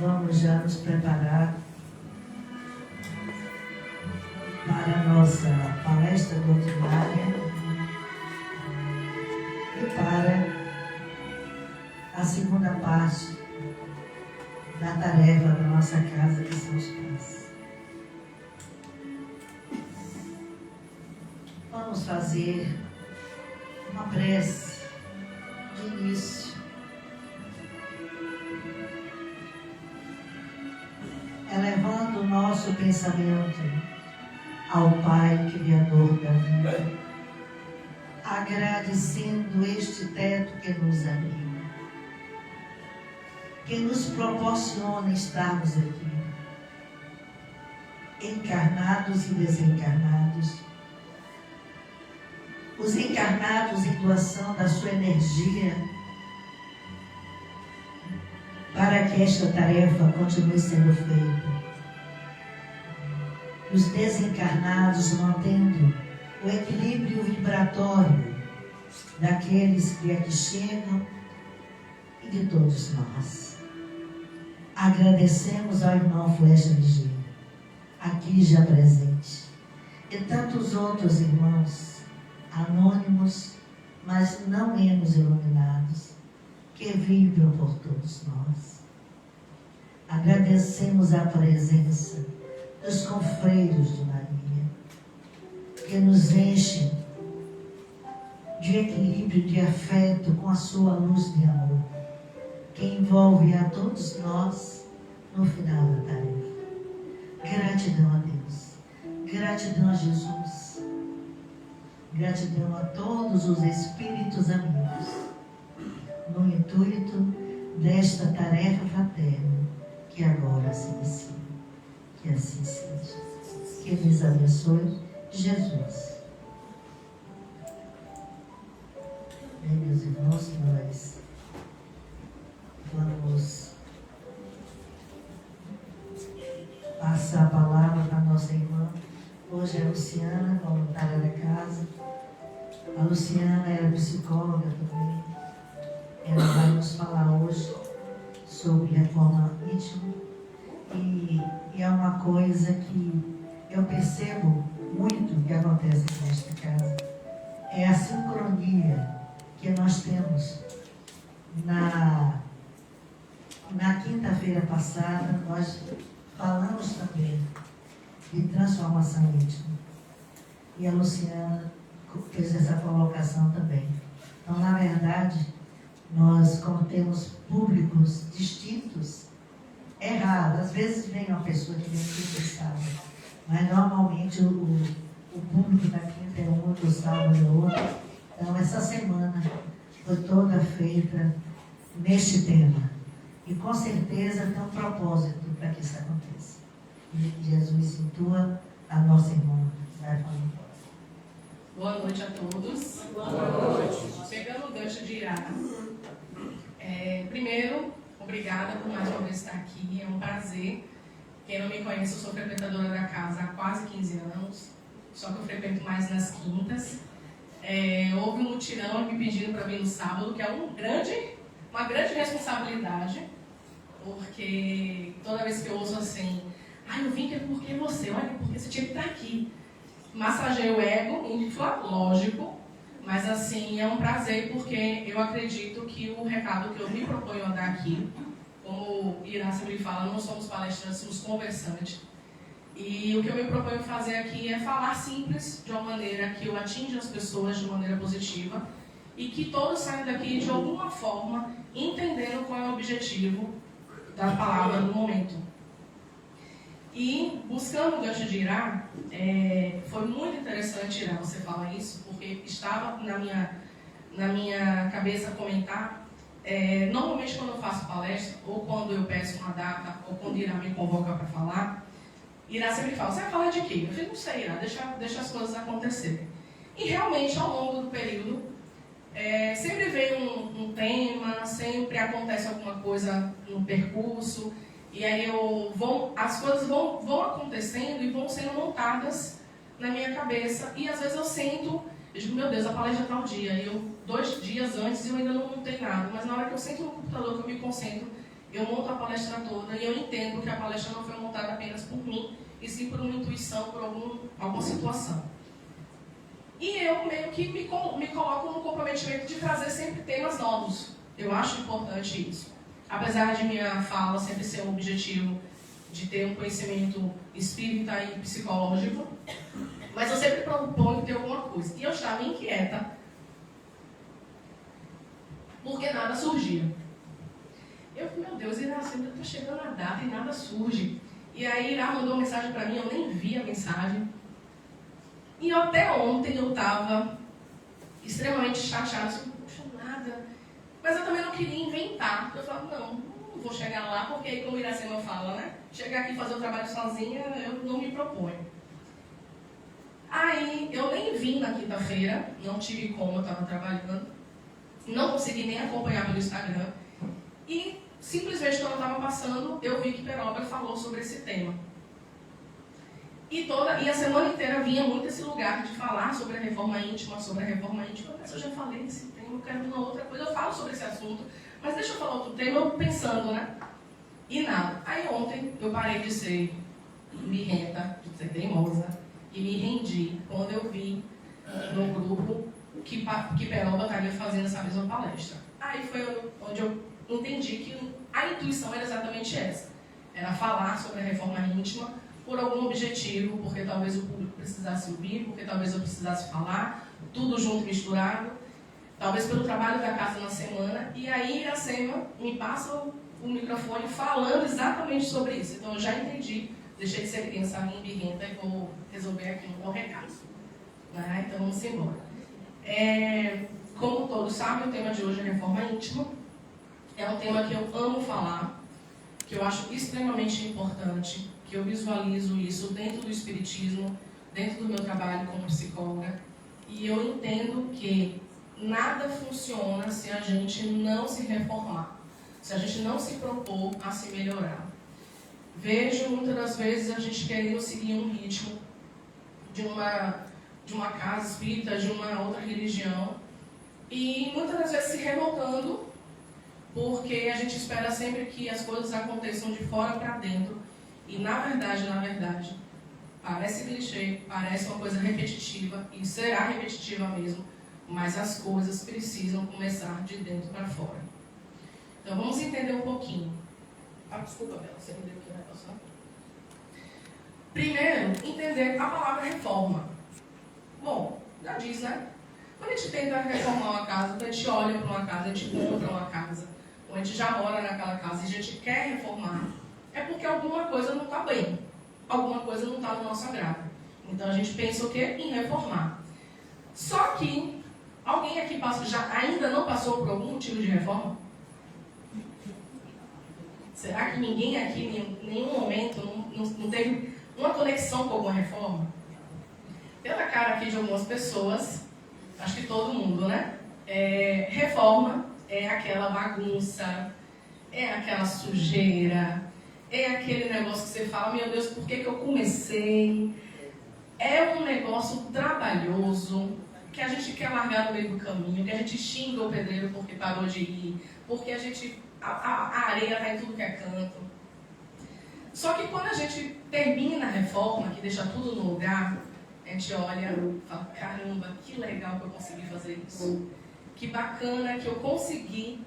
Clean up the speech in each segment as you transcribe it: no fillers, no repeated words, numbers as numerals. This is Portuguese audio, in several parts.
vamos já nos preparar para a nossa palestra doutrinária e para a segunda parte da tarefa da nossa casa, que são os pais. Vamos fazer uma prece de início. Elevando o nosso pensamento ao Pai Criador da vida, agradecendo este teto que nos abriga, que nos proporciona estarmos aqui, encarnados e desencarnados, os encarnados em doação da sua energia, para que esta tarefa continue sendo feita. Os desencarnados mantendo o equilíbrio vibratório daqueles que aqui chegam e de todos nós. Agradecemos ao irmão Flecha Ligeira, aqui já presente, e tantos outros irmãos, anônimos, mas não menos iluminados, que vibram por todos nós. Agradecemos a presença dos confreiros de Maria, que nos enchem de equilíbrio, de afeto com a sua luz de amor, que envolve a todos nós no final da tarefa. Gratidão a Deus, gratidão a Jesus, gratidão a todos os espíritos amigos, no intuito desta tarefa fraterna que agora se inicia. Que assim seja. Que lhes abençoe Jesus. Bem, meus irmãos, nós vamos passar a palavra para a nossa irmã. Hoje é a Luciana, voluntária da casa. A Luciana é psicóloga também. Ela vai nos falar hoje sobre reforma íntima. E é uma coisa que eu percebo muito que acontece nesta casa. É a sincronia que nós temos. Na quinta-feira passada, nós falamos também de transformação íntima. E a Luciana fez essa colocação também. Então, na verdade, nós, como temos públicos distintos, é raro. Às vezes vem uma pessoa que vem interessada, mas normalmente o público da quinta é um, do sábado é outro. Então, essa semana foi toda feita neste tema. E com certeza tem um propósito para que isso aconteça. E Jesus intua a nossa irmã. Vai falando. Boa noite a todos. Boa noite. Pegando o gancho de Ira. Primeiro, obrigada por mais uma vez estar aqui. É um prazer. Quem não me conhece, eu sou frequentadora da casa há quase 15 anos. Só que eu frequento mais nas quintas. Houve um mutirão me pedindo para vir no sábado, que é uma grande responsabilidade. Porque toda vez que eu ouço assim, eu vim que é porque você, olha, porque você tinha que estar aqui. Massageio o ego, lógico, mas assim, é um prazer porque eu acredito que o recado que eu me proponho a dar aqui, como Irá sempre fala, não somos palestrantes, somos conversantes. E o que eu me proponho fazer aqui é falar simples, de uma maneira que eu atinja as pessoas de maneira positiva e que todos saiam daqui de alguma forma entendendo qual é o objetivo da palavra no momento. E buscando o gancho de Irá, foi muito interessante, Irá, você falar isso, porque estava na minha cabeça comentar. Normalmente quando eu faço palestra, ou quando eu peço uma data, ou quando Irá me convoca para falar, Irá sempre fala, você vai falar de quê? Eu falei, não sei, Irá, deixa as coisas acontecerem. E realmente, ao longo do período, sempre vem um tema, sempre acontece alguma coisa no percurso, e aí as coisas vão acontecendo e vão sendo montadas na minha cabeça. E às vezes eu digo, meu Deus, a palestra é tal dia. E 2 dias antes eu ainda não montei nada. Mas na hora que eu sento no computador, que eu me concentro, eu monto a palestra toda e eu entendo que a palestra não foi montada apenas por mim, e sim por uma intuição, por alguma situação. E eu meio que me coloco no comprometimento de trazer sempre temas novos. Eu acho importante isso. Apesar de minha fala sempre ser um objetivo de ter um conhecimento espírita e psicológico, mas eu sempre proponho ter alguma coisa. E eu estava inquieta, porque nada surgia. Eu falei, meu Deus, Irá, sempre está chegando a data e nada surge. E aí Irá mandou uma mensagem para mim, eu nem vi a mensagem. E até ontem eu estava extremamente chateada, assim, puxa, nada. Mas eu também não queria inventar. Eu falava, não vou chegar lá, porque aí como Iracema fala, né? Chegar aqui e fazer o trabalho sozinha, eu não me proponho. Aí eu nem vim na quinta-feira, não tive como, eu estava trabalhando. Não consegui nem acompanhar pelo Instagram. E simplesmente quando eu estava passando, eu vi que Peroba falou sobre esse tema. E a semana inteira vinha muito esse lugar de falar sobre a reforma íntima, Mas eu já falei desse tema, eu quero uma outra coisa, eu falo sobre esse assunto, mas deixa eu falar outro tema, eu pensando, né? E nada. Aí ontem eu parei de ser birrenta, de ser teimosa, e me rendi quando eu vi no grupo que Peroba estaria fazendo essa mesma palestra. Aí foi onde eu entendi que a intuição era exatamente essa. Era falar sobre a reforma íntima por algum objetivo, porque talvez o público precisasse ouvir, porque talvez eu precisasse falar, tudo junto, misturado, talvez pelo trabalho da casa na semana. E aí Iracema me passa o microfone falando exatamente sobre isso. Então eu já entendi, deixei de ser criança birrenta e vou resolver aqui um recado. Né? Então vamos embora. Como todos sabem, o tema de hoje é reforma íntima. É um tema que eu amo falar, que eu acho extremamente importante, que eu visualizo isso dentro do espiritismo, dentro do meu trabalho como psicóloga. E eu entendo que nada funciona se a gente não se reformar, se a gente não se propor a se melhorar. Vejo muitas das vezes a gente querendo seguir um ritmo de uma casa espírita, de uma outra religião, e muitas das vezes se revoltando, porque a gente espera sempre que as coisas aconteçam de fora para dentro. E na verdade, parece clichê, parece uma coisa repetitiva, e será repetitiva mesmo, mas as coisas precisam começar de dentro para fora. Então vamos entender um pouquinho. Desculpa, Bela, você me deu aqui o negócio, né? Primeiro, entender a palavra reforma. Bom, já diz, né? Quando a gente tenta reformar uma casa, quando a gente olha para uma casa, a gente compra uma casa, quando a gente já mora naquela casa e a gente quer reformar, é porque alguma coisa não está bem, alguma coisa não está no nosso agrado. Então a gente pensa o quê? Em reformar. Só que alguém aqui ainda não passou por algum motivo de reforma? Será que ninguém aqui, em nenhum momento, não teve uma conexão com alguma reforma? Pela cara aqui de algumas pessoas, acho que todo mundo, né? Reforma é aquela bagunça, é aquela sujeira, é aquele negócio que você fala, meu Deus, por que eu comecei? É um negócio trabalhoso, que a gente quer largar no meio do caminho, que a gente xinga o pedreiro porque parou de ir, porque a areia está em tudo que é canto. Só que quando a gente termina a reforma, que deixa tudo no lugar, a gente olha e fala, caramba, que legal que eu consegui fazer isso. Que bacana que eu consegui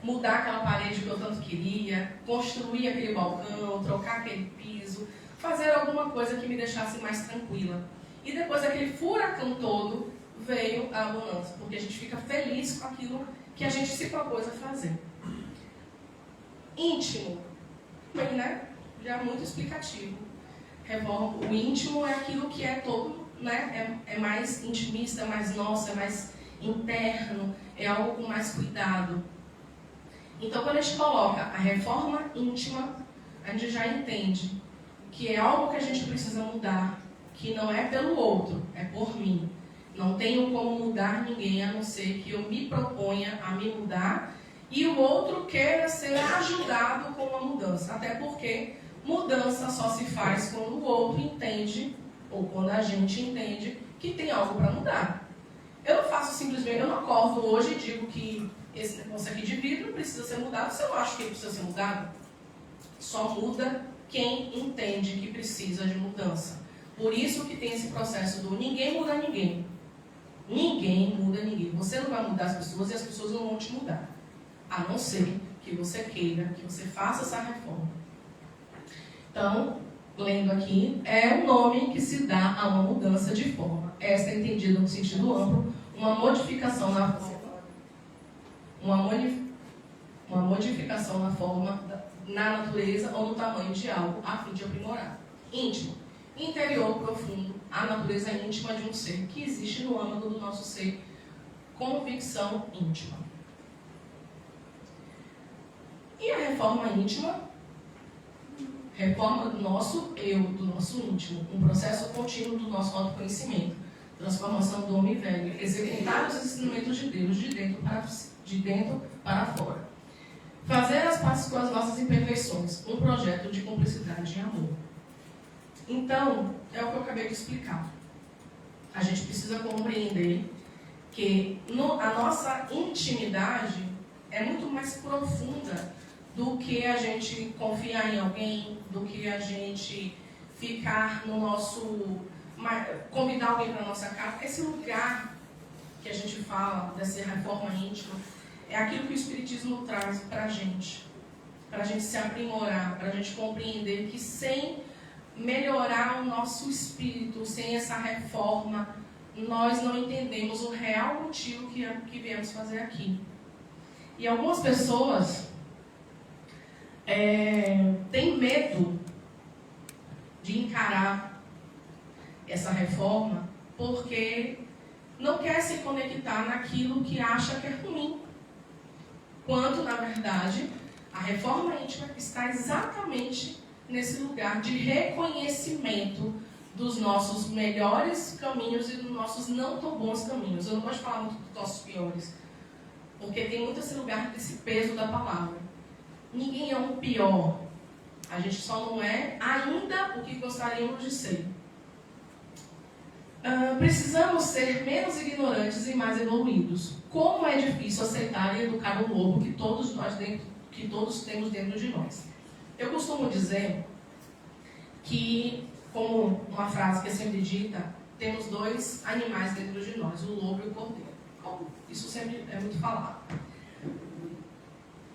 mudar aquela parede que eu tanto queria, construir aquele balcão, trocar aquele piso, fazer alguma coisa que me deixasse mais tranquila. E depois daquele furacão todo, veio a abundância, porque a gente fica feliz com aquilo que a gente se propôs a fazer. Íntimo, bem, né? Já muito explicativo. O íntimo é aquilo que é todo, né? É mais intimista, é mais nosso, é mais interno, é algo com mais cuidado. Então, quando a gente coloca a reforma íntima, a gente já entende que é algo que a gente precisa mudar, que não é pelo outro, é por mim. Não tenho como mudar ninguém, a não ser que eu me proponha a me mudar e o outro queira ser ajudado com a mudança. Até porque mudança só se faz quando o outro entende, ou quando a gente entende, que tem algo para mudar. Eu não faço simplesmente, eu não acordo hoje e digo que esse negócio aqui de vidro precisa ser mudado. Se eu não acho que ele precisa ser mudado, só muda quem entende que precisa de mudança. Por isso que tem esse processo do ninguém muda ninguém. Ninguém muda ninguém. Você não vai mudar as pessoas e as pessoas não vão te mudar. A não ser que você queira, que você faça essa reforma. Então, lendo aqui, é o nome que se dá a uma mudança de forma. Esta é entendida no sentido amplo, uma modificação na forma. Uma modificação na forma, na natureza ou no tamanho de algo, a fim de aprimorar. Íntimo. Interior profundo, a natureza íntima de um ser que existe no âmago do nosso ser. Convicção íntima. E a reforma íntima? Reforma do nosso eu, do nosso íntimo. Um processo contínuo do nosso autoconhecimento. Transformação do homem velho. Executar os ensinamentos de Deus de dentro para fora. Fazer as pazes com as nossas imperfeições. Um projeto de cumplicidade e amor. Então, é o que eu acabei de explicar. A gente precisa compreender que a nossa intimidade é muito mais profunda do que a gente confiar em alguém, do que a gente ficar no nosso... convidar alguém para a nossa casa. Esse lugar que a gente fala, dessa reforma íntima, é aquilo que o Espiritismo traz para a gente se aprimorar, para a gente compreender que sem melhorar o nosso espírito, sem essa reforma, nós não entendemos o real motivo que viemos fazer aqui. E algumas pessoas têm medo de encarar essa reforma porque não quer se conectar naquilo que acha que é ruim. Quando, na verdade, a reforma íntima está exatamente nesse lugar de reconhecimento dos nossos melhores caminhos e dos nossos não tão bons caminhos. Eu não gosto de falar muito dos nossos piores, porque tem muito esse lugar desse peso da palavra. Ninguém é um pior. A gente só não é ainda o que gostaríamos de ser. Precisamos ser menos ignorantes e mais evoluídos. Como é difícil aceitar e educar o lobo que todos temos dentro de nós. Eu costumo dizer que, como uma frase que é sempre dita, temos dois animais dentro de nós, o lobo e o cordeiro. Isso sempre é muito falado.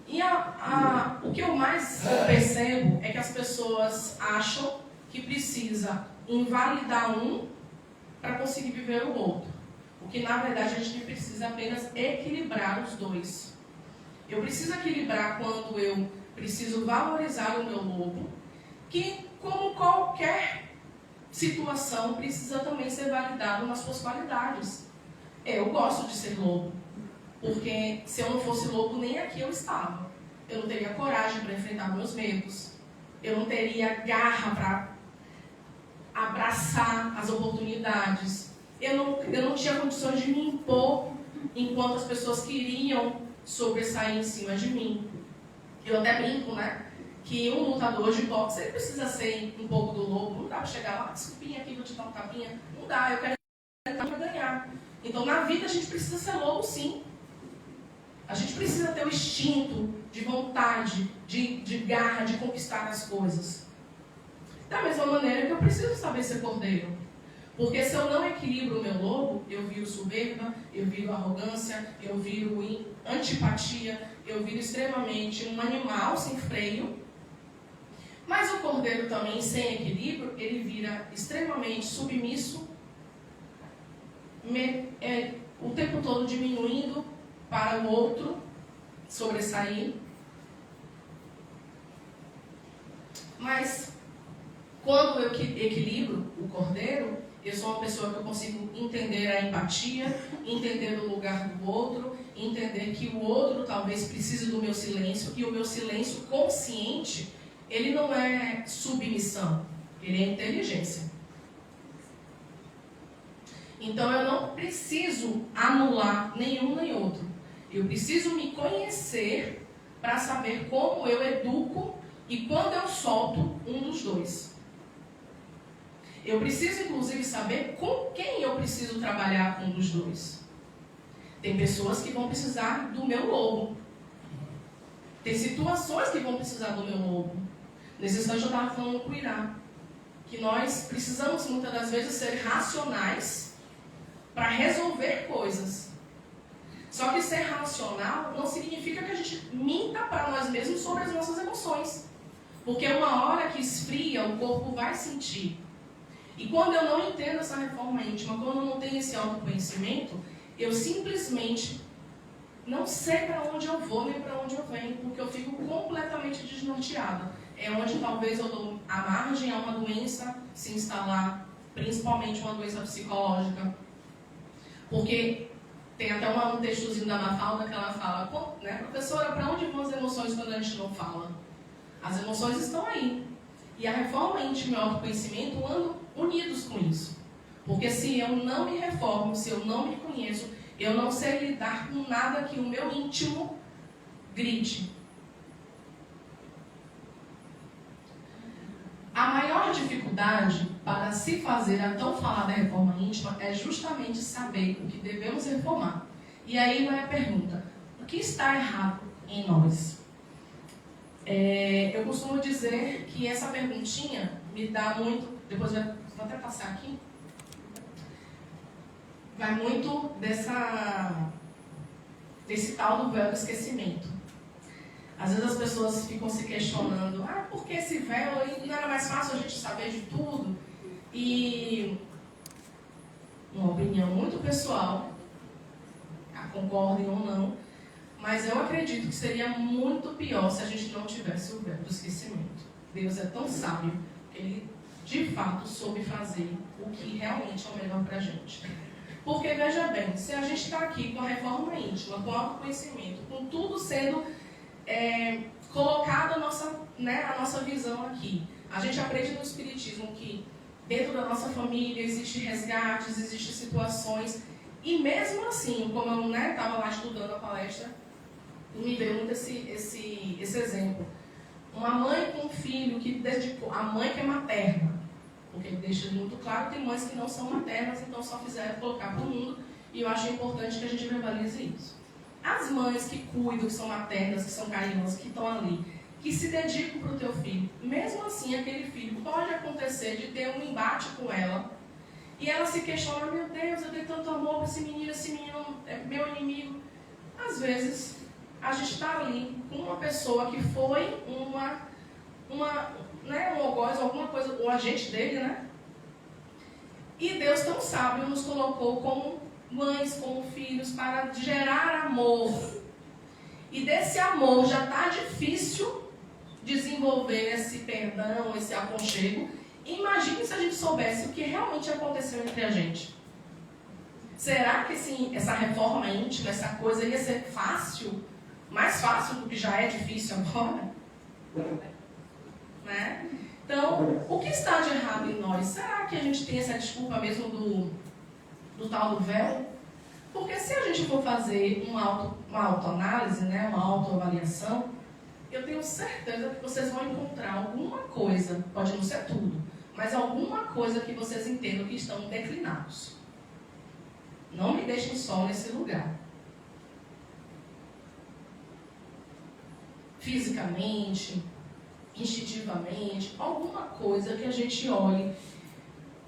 E o que eu mais percebo é que as pessoas acham que precisa invalidar um para conseguir viver o outro. O que, na verdade, a gente precisa apenas equilibrar os dois. Eu preciso equilibrar quando eu preciso valorizar o meu lobo, que, como qualquer situação, precisa também ser validado nas suas qualidades. Eu gosto de ser lobo, porque se eu não fosse lobo, nem aqui eu estava. Eu não teria coragem para enfrentar meus medos. Eu não teria garra para abraçar as oportunidades. Eu não tinha condições de me impor enquanto as pessoas queriam sobressair em cima de mim. Eu até brinco, né? Que um lutador de boxe, ele precisa ser um pouco do lobo. Não dá para chegar lá, desculpinha aqui, vou te dar um tapinha. Não dá, eu quero para ganhar. Então, na vida, a gente precisa ser lobo, sim. A gente precisa ter o instinto de vontade, de garra, de conquistar as coisas. Da mesma maneira que eu preciso saber ser cordeiro. Porque se eu não equilibro o meu lobo, eu viro soberba, eu viro arrogância, eu viro antipatia, eu viro extremamente um animal sem freio. Mas o cordeiro também, sem equilíbrio, ele vira extremamente submisso, o tempo todo diminuindo para o outro sobressair. Mas quando eu equilibro o cordeiro, eu sou uma pessoa que eu consigo entender a empatia, entender o lugar do outro, entender que o outro talvez precise do meu silêncio, e o meu silêncio consciente, ele não é submissão, ele é inteligência. Então eu não preciso anular nenhum nem outro. Eu preciso me conhecer para saber como eu educo e quando eu solto um dos dois. Eu preciso, inclusive, saber com quem eu preciso trabalhar com um dos dois. Tem pessoas que vão precisar do meu lobo. Tem situações que vão precisar do meu lobo. Nesse instante eu estava falando com o Irá, que nós precisamos muitas das vezes ser racionais para resolver coisas. Só que ser racional não significa que a gente minta para nós mesmos sobre as nossas emoções. Porque uma hora que esfria, o corpo vai sentir. E quando eu não entendo essa reforma íntima, quando eu não tenho esse autoconhecimento, eu simplesmente não sei para onde eu vou nem para onde eu venho, porque eu fico completamente desnorteada. É onde talvez eu dou a margem a uma doença se instalar, principalmente uma doença psicológica. Porque tem até um textozinho da Mafalda que ela fala, né, professora, para onde vão as emoções quando a gente não fala? As emoções estão aí. E a reforma íntima e o autoconhecimento andam unidos com isso. Porque se eu não me reformo, se eu não me conheço, eu não sei lidar com nada que o meu íntimo grite. A maior dificuldade para se fazer a tão falada reforma íntima é justamente saber o que devemos reformar. E aí vai a pergunta, o que está errado em nós? Eu costumo dizer que essa perguntinha me dá muito, depois vou até passar aqui, vai muito desse tal do véu do esquecimento. Às vezes as pessoas ficam se questionando, por que esse véu? Não era mais fácil a gente saber de tudo? E uma opinião muito pessoal, concordem ou não, mas eu acredito que seria muito pior se a gente não tivesse o véu do esquecimento. Deus é tão sábio que Ele, de fato, soube fazer o que realmente é o melhor para a gente. Porque, veja bem, se a gente está aqui com a reforma íntima, com o autoconhecimento, com tudo sendo colocado a nossa visão aqui, a gente aprende no Espiritismo que dentro da nossa família existem resgates, existem situações, e mesmo assim, como eu estava lá estudando a palestra, me veio muito esse exemplo. Uma mãe com um filho que dedicou, a mãe que é materna, porque ele deixa muito claro, tem mães que não são maternas, então só fizeram colocar para o mundo, e eu acho importante que a gente verbalize isso. As mães que cuidam, que são maternas, que são carinhosas, que estão ali, que se dedicam para o teu filho, mesmo assim aquele filho pode acontecer de ter um embate com ela, e ela se questiona, meu Deus, eu dei tanto amor para esse menino é meu inimigo. Às vezes, a gente está ali com uma pessoa que foi um algoz, alguma coisa, o agente dele, né? E Deus tão sábio nos colocou como mães, como filhos, para gerar amor. E desse amor já está difícil desenvolver esse perdão, esse aconchego. Imagine se a gente soubesse o que realmente aconteceu entre a gente. Será que essa reforma íntima, essa coisa ia ser fácil? Mais fácil do que já é difícil agora? Né? Então, o que está de errado em nós? Será que a gente tem essa desculpa mesmo do tal do véu? Porque se a gente for fazer uma autoanálise, né, uma autoavaliação, eu tenho certeza que vocês vão encontrar alguma coisa, pode não ser tudo, mas alguma coisa que vocês entendam que estão declinados. Não me deixem só nesse lugar. Fisicamente, instintivamente, alguma coisa que a gente olhe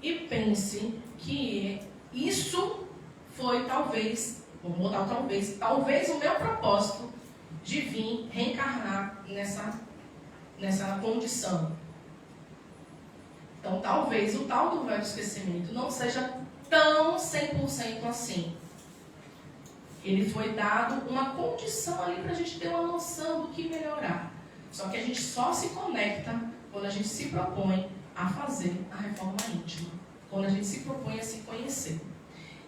e pense que isso foi talvez o meu propósito de vir reencarnar nessa condição. Então, talvez o tal do véu do esquecimento não seja tão 100% assim. Ele foi dado uma condição ali para a gente ter uma noção do que melhorar. Só que a gente só se conecta quando a gente se propõe a fazer a reforma íntima. Quando a gente se propõe a se conhecer.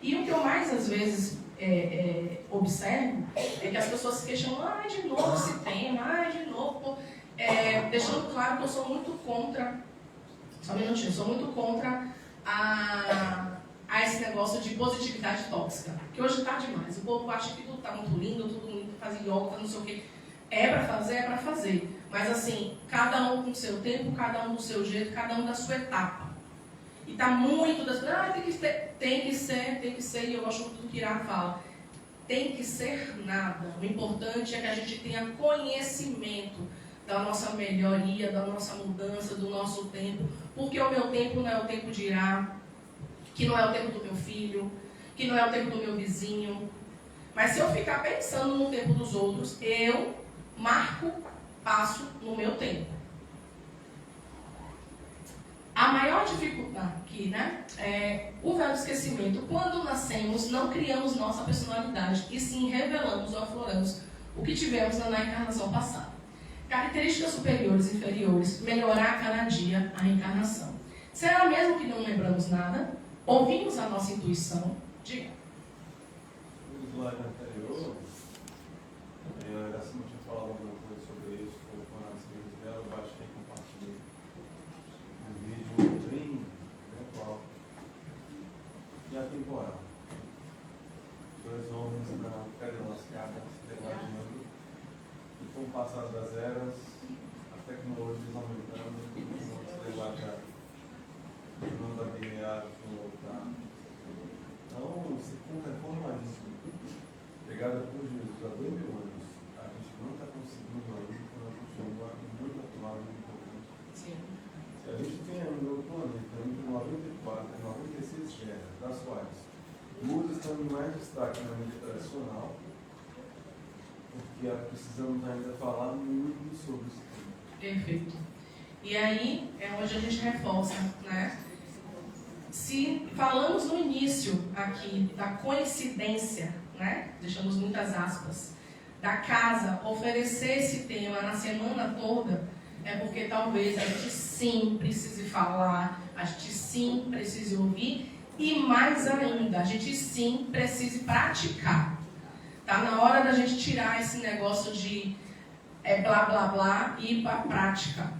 E o que eu mais, às vezes, observo é que as pessoas se questionam, de novo esse tema, de novo. Deixando claro que eu sou muito contra, só um minutinho, sou muito contra a esse negócio de positividade tóxica. Que hoje está demais. O povo acha que tudo está muito lindo, tudo muito fazer yoga, não sei o quê. É para fazer. Mas assim, cada um com o seu tempo, cada um do seu jeito, cada um da sua etapa. E está muito das... tem que ser, e eu gosto muito do que Irá fala. tem que ser nada. O importante é que a gente tenha conhecimento da nossa melhoria, da nossa mudança, do nosso tempo. Porque o meu tempo não é o tempo de Irá, que não é o tempo do meu filho, que não é o tempo do meu vizinho. Mas se eu ficar pensando no tempo dos outros, eu marco passo no meu tempo. A maior dificuldade aqui, é o velho esquecimento. Quando nascemos, não criamos nossa personalidade, e sim revelamos ou afloramos o que tivemos na encarnação passada. Características superiores e inferiores, melhorar cada dia a reencarnação. Será mesmo que não lembramos nada? Ouvimos a nossa intuição? Diga. No slide anterior, a Iracema tinha falado alguma coisa sobre isso, colocou nas redes dela, eu acho que compartilhei um vídeo bem atual e atemporal. Dois homens na pedra lascada se degladiando, e com o passar das eras, as tecnologias aumentando, vão se degladiar, tornando a guerrear de um outro lado. Então, se conforma isso. Obrigado por Jesus, há 2000 anos, a gente não está conseguindo ainda, porque nós continuamos muito atual e importante. Sim. Se a gente tem no planeta entre 94 e 96 guerras, das quais duas estão em mais destaque na mídia tradicional, porque precisamos ainda falar muito sobre isso. Perfeito. E aí é onde a gente reforça, Se falamos no início aqui da coincidência, deixamos muitas aspas, da casa oferecer esse tema na semana toda, é porque talvez a gente sim precise falar, a gente sim precise ouvir, e mais ainda, a gente sim precise praticar. Tá na hora da gente tirar esse negócio de blá blá blá e ir para a prática.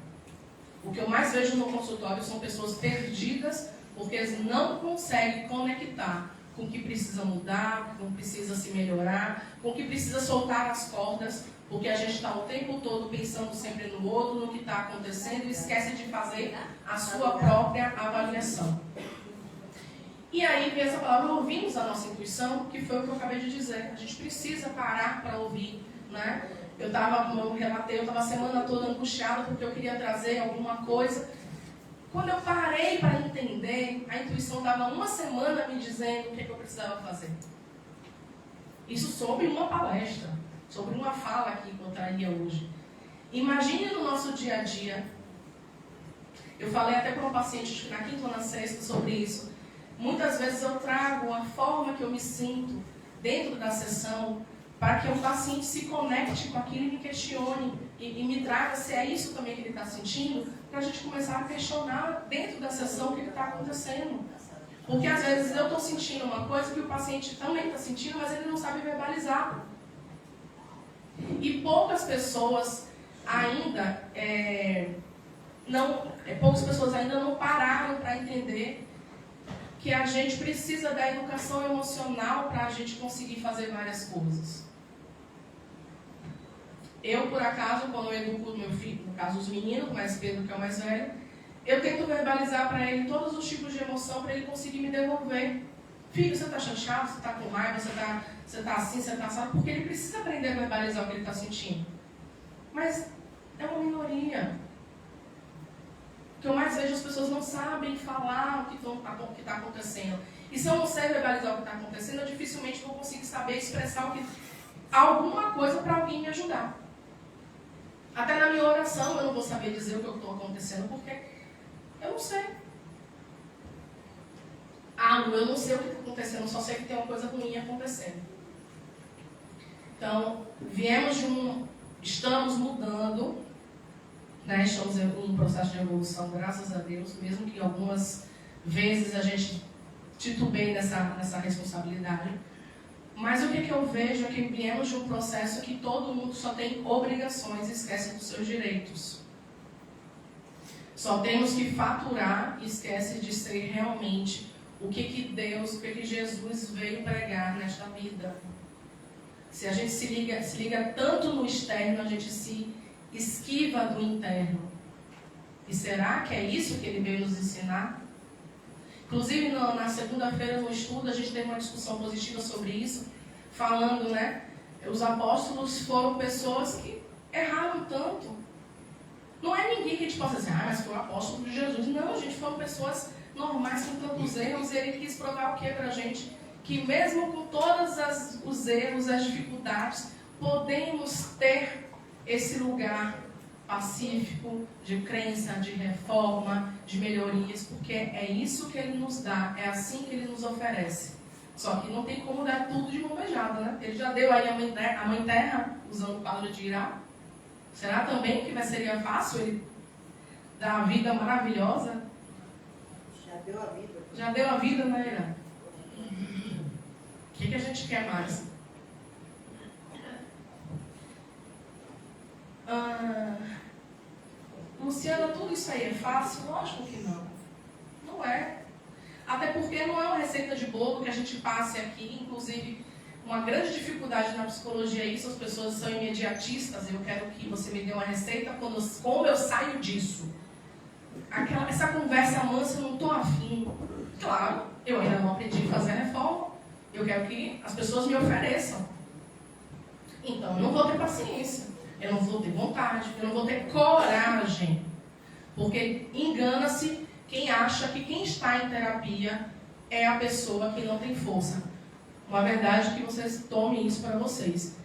O que eu mais vejo no consultório são pessoas perdidas porque eles não conseguem conectar com o que precisa mudar, com o que precisa se melhorar, com o que precisa soltar as cordas, porque a gente está o tempo todo pensando sempre no outro, no que está acontecendo, e esquece de fazer a sua própria avaliação. E aí vem essa palavra, ouvimos a nossa intuição, que foi o que eu acabei de dizer. A gente precisa parar para ouvir, Eu relatei, eu estava a semana toda angustiada porque eu queria trazer alguma coisa. Quando eu parei para entender, a intuição estava uma semana me dizendo o que eu precisava fazer. Isso sobre uma palestra, sobre uma fala que eu traria hoje. Imagine no nosso dia a dia. Eu falei até para um paciente na quinta ou na sexta sobre isso. Muitas vezes eu trago a forma que eu me sinto dentro da sessão para que o paciente se conecte com aquilo e me questione e me traga se é isso também que ele está sentindo, para a gente começar a questionar dentro da sessão o que está acontecendo. Porque às vezes eu estou sentindo uma coisa que o paciente também está sentindo, mas ele não sabe verbalizar. E poucas pessoas ainda não pararam para entender que a gente precisa da educação emocional para a gente conseguir fazer várias coisas. Eu, por acaso, quando eu educo o meu filho, no caso os meninos, mas Pedro, que é o mais velho, eu tento verbalizar para ele todos os tipos de emoção para ele conseguir me devolver. Filho, você está chateado, você está com raiva, você está assim, você está assado, porque ele precisa aprender a verbalizar o que ele está sentindo. Mas é uma minoria. O que eu mais vejo, as pessoas não sabem falar o que está acontecendo. E se eu não sei verbalizar o que está acontecendo, eu dificilmente vou conseguir saber expressar alguma coisa para alguém me ajudar. Até na minha oração eu não vou saber dizer o que estou acontecendo, porque eu não sei. Eu não sei o que está acontecendo, eu só sei que tem uma coisa ruim acontecendo. Então, estamos mudando, estamos em um processo de evolução, graças a Deus, mesmo que algumas vezes a gente titubeie nessa responsabilidade. Mas o que eu vejo é que viemos de um processo que todo mundo só tem obrigações e esquece dos seus direitos. Só temos que faturar e esquece de ser realmente o que Deus, o que Jesus veio pregar nesta vida. Se a gente se liga tanto no externo, a gente se esquiva do interno. E será que é isso que ele veio nos ensinar? Inclusive, na segunda-feira, no estudo, a gente teve uma discussão positiva sobre isso, falando, né? Os apóstolos foram pessoas que erraram tanto. Não é ninguém que a gente possa dizer, mas foi o apóstolo de Jesus. Não, gente, foram pessoas normais com tantos erros. E ele quis provar o que pra gente? Que mesmo com todos os erros, as dificuldades, podemos ter esse lugar pacífico, de crença, de reforma, de melhorias, porque é isso que ele nos dá, é assim que ele nos oferece. Só que não tem como dar tudo de mão beijada, né? Ele já deu aí a mãe terra, usando o quadro de Irá. Será também que seria fácil ele dar a vida maravilhosa? Já deu a vida. Já deu a vida, né, Irá? O que a gente quer mais? Luciana, tudo isso aí é fácil? Lógico que não. Não é. Até porque não é uma receita de bolo que a gente passe aqui. Inclusive, uma grande dificuldade na psicologia é isso. As pessoas são imediatistas. Eu quero que você me dê uma receita como eu saio disso. Essa conversa mansa, eu não estou afim. Claro, eu ainda não aprendi a fazer a reforma. Eu quero que as pessoas me ofereçam. Então, eu não vou ter paciência. Eu não vou ter vontade, eu não vou ter coragem. Porque engana-se quem acha que quem está em terapia é a pessoa que não tem força. Uma verdade que vocês tomem isso para vocês.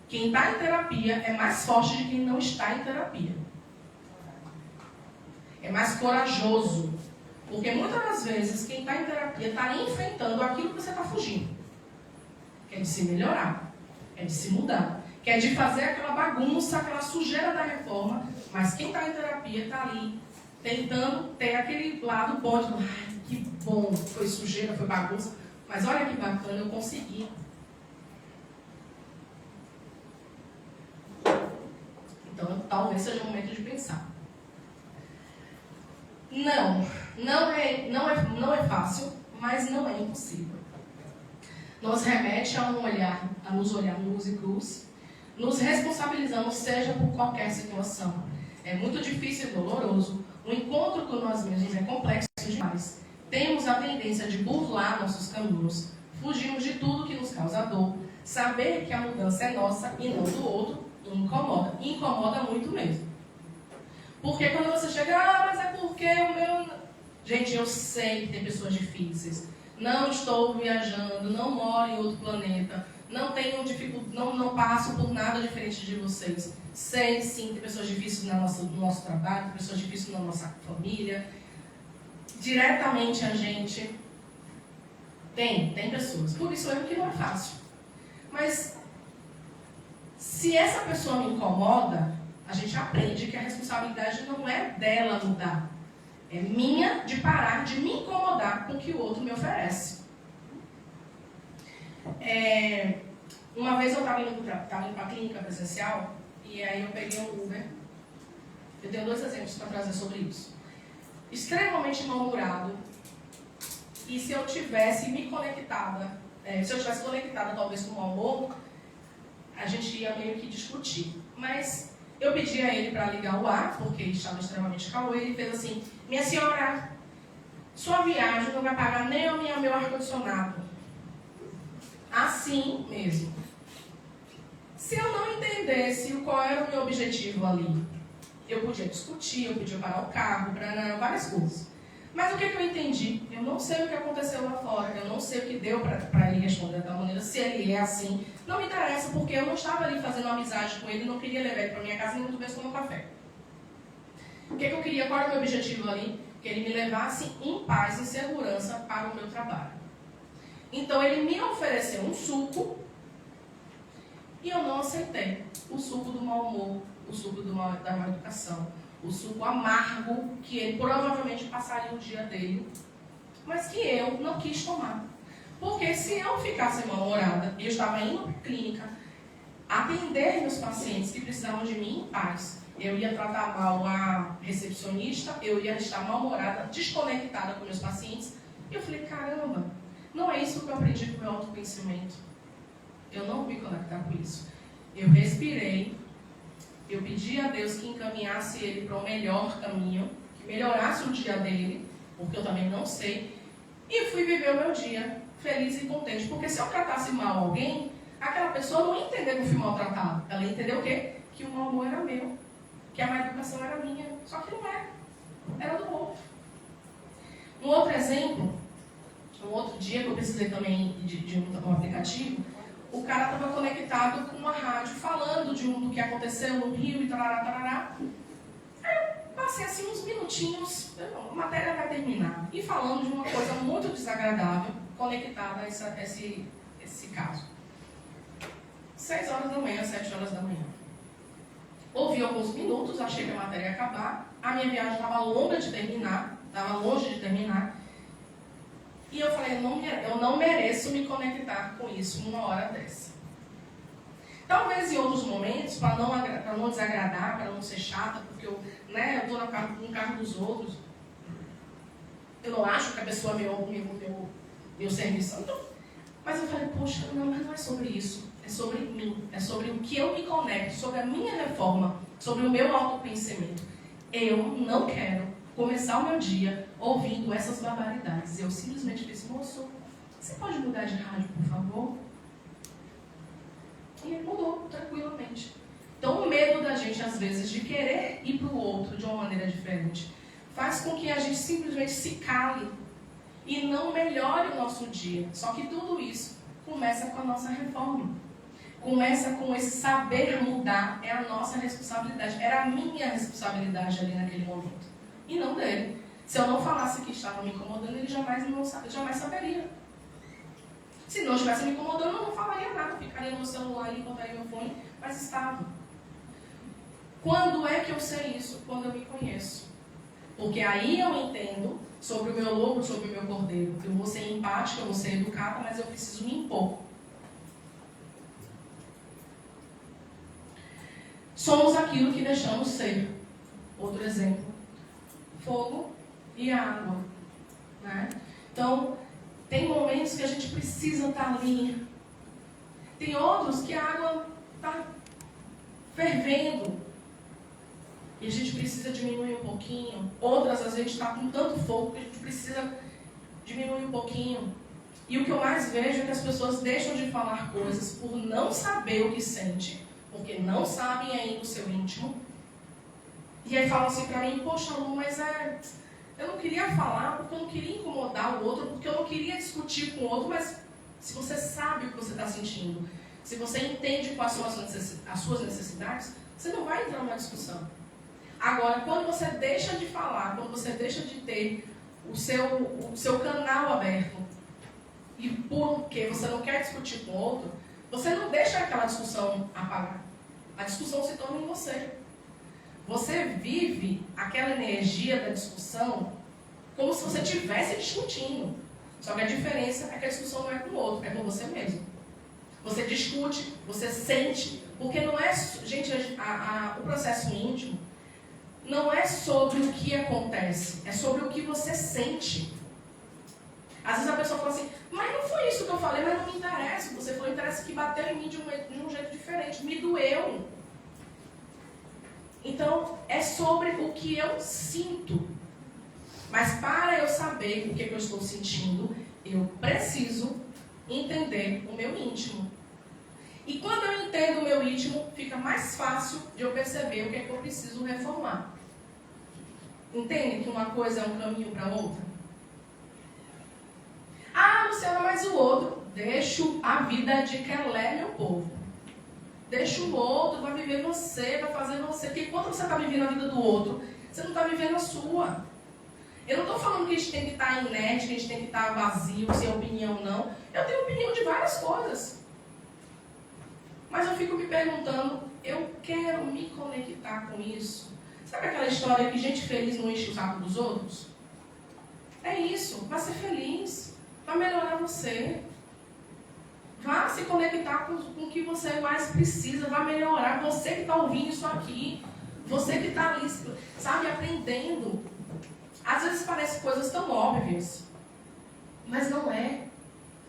Quem está em terapia é mais forte de quem não está em terapia. É mais corajoso. Porque muitas das vezes quem está em terapia está enfrentando aquilo que você está fugindo. Que é de se melhorar, é de se mudar. Que é de fazer aquela bagunça, aquela sujeira da reforma, mas quem está em terapia está ali, tentando ter aquele lado bom, de, ai, que bom, foi sujeira, foi bagunça, mas olha que bacana, eu consegui. Então, talvez seja o momento de pensar. Não é fácil, mas não é impossível. Nos remete a nos olhar nus e cruz, nos responsabilizamos, seja por qualquer situação. É muito difícil e doloroso. O encontro com nós mesmos é complexo demais. Temos a tendência de burlar nossos caminhos. Fugimos de tudo que nos causa dor. Saber que a mudança é nossa e não do outro incomoda. Incomoda muito mesmo. Porque quando você chega, mas é porque o meu... Gente, eu sei que tem pessoas difíceis. Não estou viajando, não moro em outro planeta. Não tenho não passo por nada diferente de vocês. Sei, sim, tem pessoas difíceis no nosso trabalho, tem pessoas difíceis na nossa família. Diretamente a gente tem pessoas. Por isso que não é fácil. Mas se essa pessoa me incomoda, a gente aprende que a responsabilidade não é dela mudar. É minha de parar de me incomodar com o que o outro me oferece. Uma vez eu estava indo para a clínica presencial e aí eu peguei um Uber. Eu tenho 2 exemplos para trazer sobre isso. Extremamente mal-humorado. E se eu tivesse conectada talvez com o mau humor, a gente ia meio que discutir. Mas eu pedi a ele para ligar o ar, porque estava extremamente calor, e ele fez assim: minha senhora, sua viagem não vai pagar nem o meu ar-condicionado. Assim mesmo. Se eu não entendesse qual era o meu objetivo ali, eu podia discutir, eu podia parar o carro, várias coisas. Mas o que eu entendi? Eu não sei o que aconteceu lá fora, eu não sei o que deu para ele responder daquela maneira, se ele é assim. Não me interessa, porque eu não estava ali fazendo uma amizade com ele, não queria levar ele para minha casa, nem muito menos tomar um café. O que eu queria? Qual era o meu objetivo ali? Que ele me levasse em paz, em segurança para o meu trabalho. Então ele me ofereceu um suco e eu não aceitei. O suco do mau humor, o suco da má educação, o suco amargo que ele provavelmente passaria o dia dele, mas que eu não quis tomar. Porque se eu ficasse mal-humorada, eu estava indo para a clínica atender meus pacientes que precisavam de mim em paz. Eu ia tratar mal a recepcionista, eu ia estar mal-humorada, desconectada com meus pacientes. E eu falei, caramba, não é isso que eu aprendi com o meu autoconhecimento. Eu não me conectar com isso. Eu respirei, eu pedi a Deus que encaminhasse ele para o melhor caminho, que melhorasse o dia dele, porque eu também não sei, e fui viver o meu dia feliz e contente. Porque se eu tratasse mal alguém, aquela pessoa não ia entender que eu fui maltratado. Ela ia entender o quê? Que o mau humor era meu. Que a má educação era minha. Só que não era. Era do outro. Um outro exemplo, um outro dia que eu precisei também de um aplicativo, o cara estava conectado com uma rádio falando do que aconteceu no Rio e tarará, tarará. Aí eu passei assim uns minutinhos, a matéria vai terminar, e falando de uma coisa muito desagradável conectada a esse caso. 6 horas da manhã, 7 horas da manhã. Ouvi alguns minutos, achei que a matéria ia acabar, a minha viagem estava longe de terminar, e eu falei, eu não mereço me conectar com isso numa hora dessa. Talvez em outros momentos, para não desagradar, para não ser chata, porque eu estou no carro dos outros, eu não acho que a pessoa me ouve meu serviço. Então, mas eu falei, poxa, mas não é sobre isso. É sobre mim, é sobre o que eu me conecto, sobre a minha reforma, sobre o meu autoconhecimento. Eu não quero começar o meu dia ouvindo essas barbaridades. Eu simplesmente disse, moço, você pode mudar de rádio, por favor? E ele mudou, tranquilamente. Então, o medo da gente, às vezes, de querer ir para o outro de uma maneira diferente, faz com que a gente simplesmente se cale e não melhore o nosso dia. Só que tudo isso começa com a nossa reforma. Começa com esse saber mudar, é a nossa responsabilidade. Era a minha responsabilidade ali naquele momento. E não dele. Se eu não falasse que estava me incomodando, ele jamais saberia. Se não estivesse me incomodando, eu não falaria nada. Ficaria no meu celular e encontraria meu fone, mas estava. Quando é que eu sei isso? Quando eu me conheço. Porque aí eu entendo sobre o meu lobo, sobre o meu cordeiro. Eu vou ser empática, eu vou ser educada, mas eu preciso me impor. Somos aquilo que deixamos ser. Outro exemplo. Fogo e água. Né? Então, tem momentos que a gente precisa estar ali. Tem outros que a água está fervendo. E a gente precisa diminuir um pouquinho. Outras, às vezes, a gente está com tanto fogo que a gente precisa diminuir um pouquinho. E o que eu mais vejo é que as pessoas deixam de falar coisas por não saber o que sente, porque não sabem ainda o seu íntimo. E aí falam assim para mim, poxa, Lu, mas eu não queria falar porque eu não queria incomodar o outro, porque eu não queria discutir com o outro, mas se você sabe o que você está sentindo, se você entende quais são as suas necessidades, você não vai entrar numa discussão. Agora, quando você deixa de falar, quando você deixa de ter o seu canal aberto, e porque você não quer discutir com o outro, você não deixa aquela discussão apagar. A discussão se torna em você. Você vive aquela energia da discussão como se você estivesse discutindo. Só que a diferença é que a discussão não é com o outro, é com você mesmo. Você discute, você sente, porque não é... Gente, o processo íntimo não é sobre o que acontece, é sobre o que você sente. Às vezes a pessoa fala assim, mas não foi isso que eu falei, mas não me interessa. Você falou, interessa que bateu em mim de um jeito diferente, me doeu. Então, é sobre o que eu sinto. Mas para eu saber o que eu estou sentindo, eu preciso entender o meu íntimo. E quando eu entendo o meu íntimo, fica mais fácil de eu perceber o que é que eu preciso reformar. Entende que uma coisa é um caminho para outra? Ah, Luciana, mas o outro, deixo a vida de Kelé, meu povo. Deixa o outro, vai viver você, vai fazer você. Porque enquanto você está vivendo a vida do outro, você não está vivendo a sua. Eu não estou falando que a gente tem que estar inerte, que a gente tem que estar vazio, sem opinião, não. Eu tenho opinião de várias coisas. Mas eu fico me perguntando, eu quero me conectar com isso? Sabe aquela história que gente feliz não enche o saco dos outros? É isso, vá ser feliz, vá melhorar você. Vá se conectar com o que você mais precisa, vá melhorar. Você que está ouvindo isso aqui, você que está ali, sabe, aprendendo. Às vezes parece coisas tão óbvias, mas não é.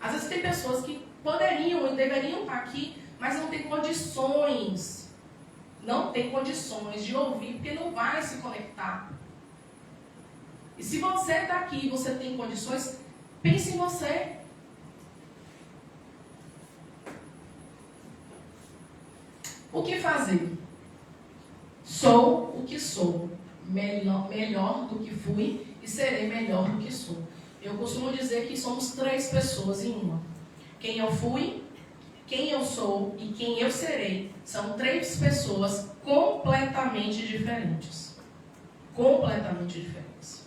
Às vezes tem pessoas que poderiam e deveriam estar aqui, mas não tem condições. Não tem condições de ouvir, porque não vai se conectar. E se você está aqui e você tem condições, pense em você. O que fazer? Sou o que sou, melhor do que fui e serei melhor do que sou. Eu costumo dizer que somos 3 pessoas em uma. Quem eu fui, quem eu sou e quem eu serei são 3 pessoas completamente diferentes. Completamente diferentes.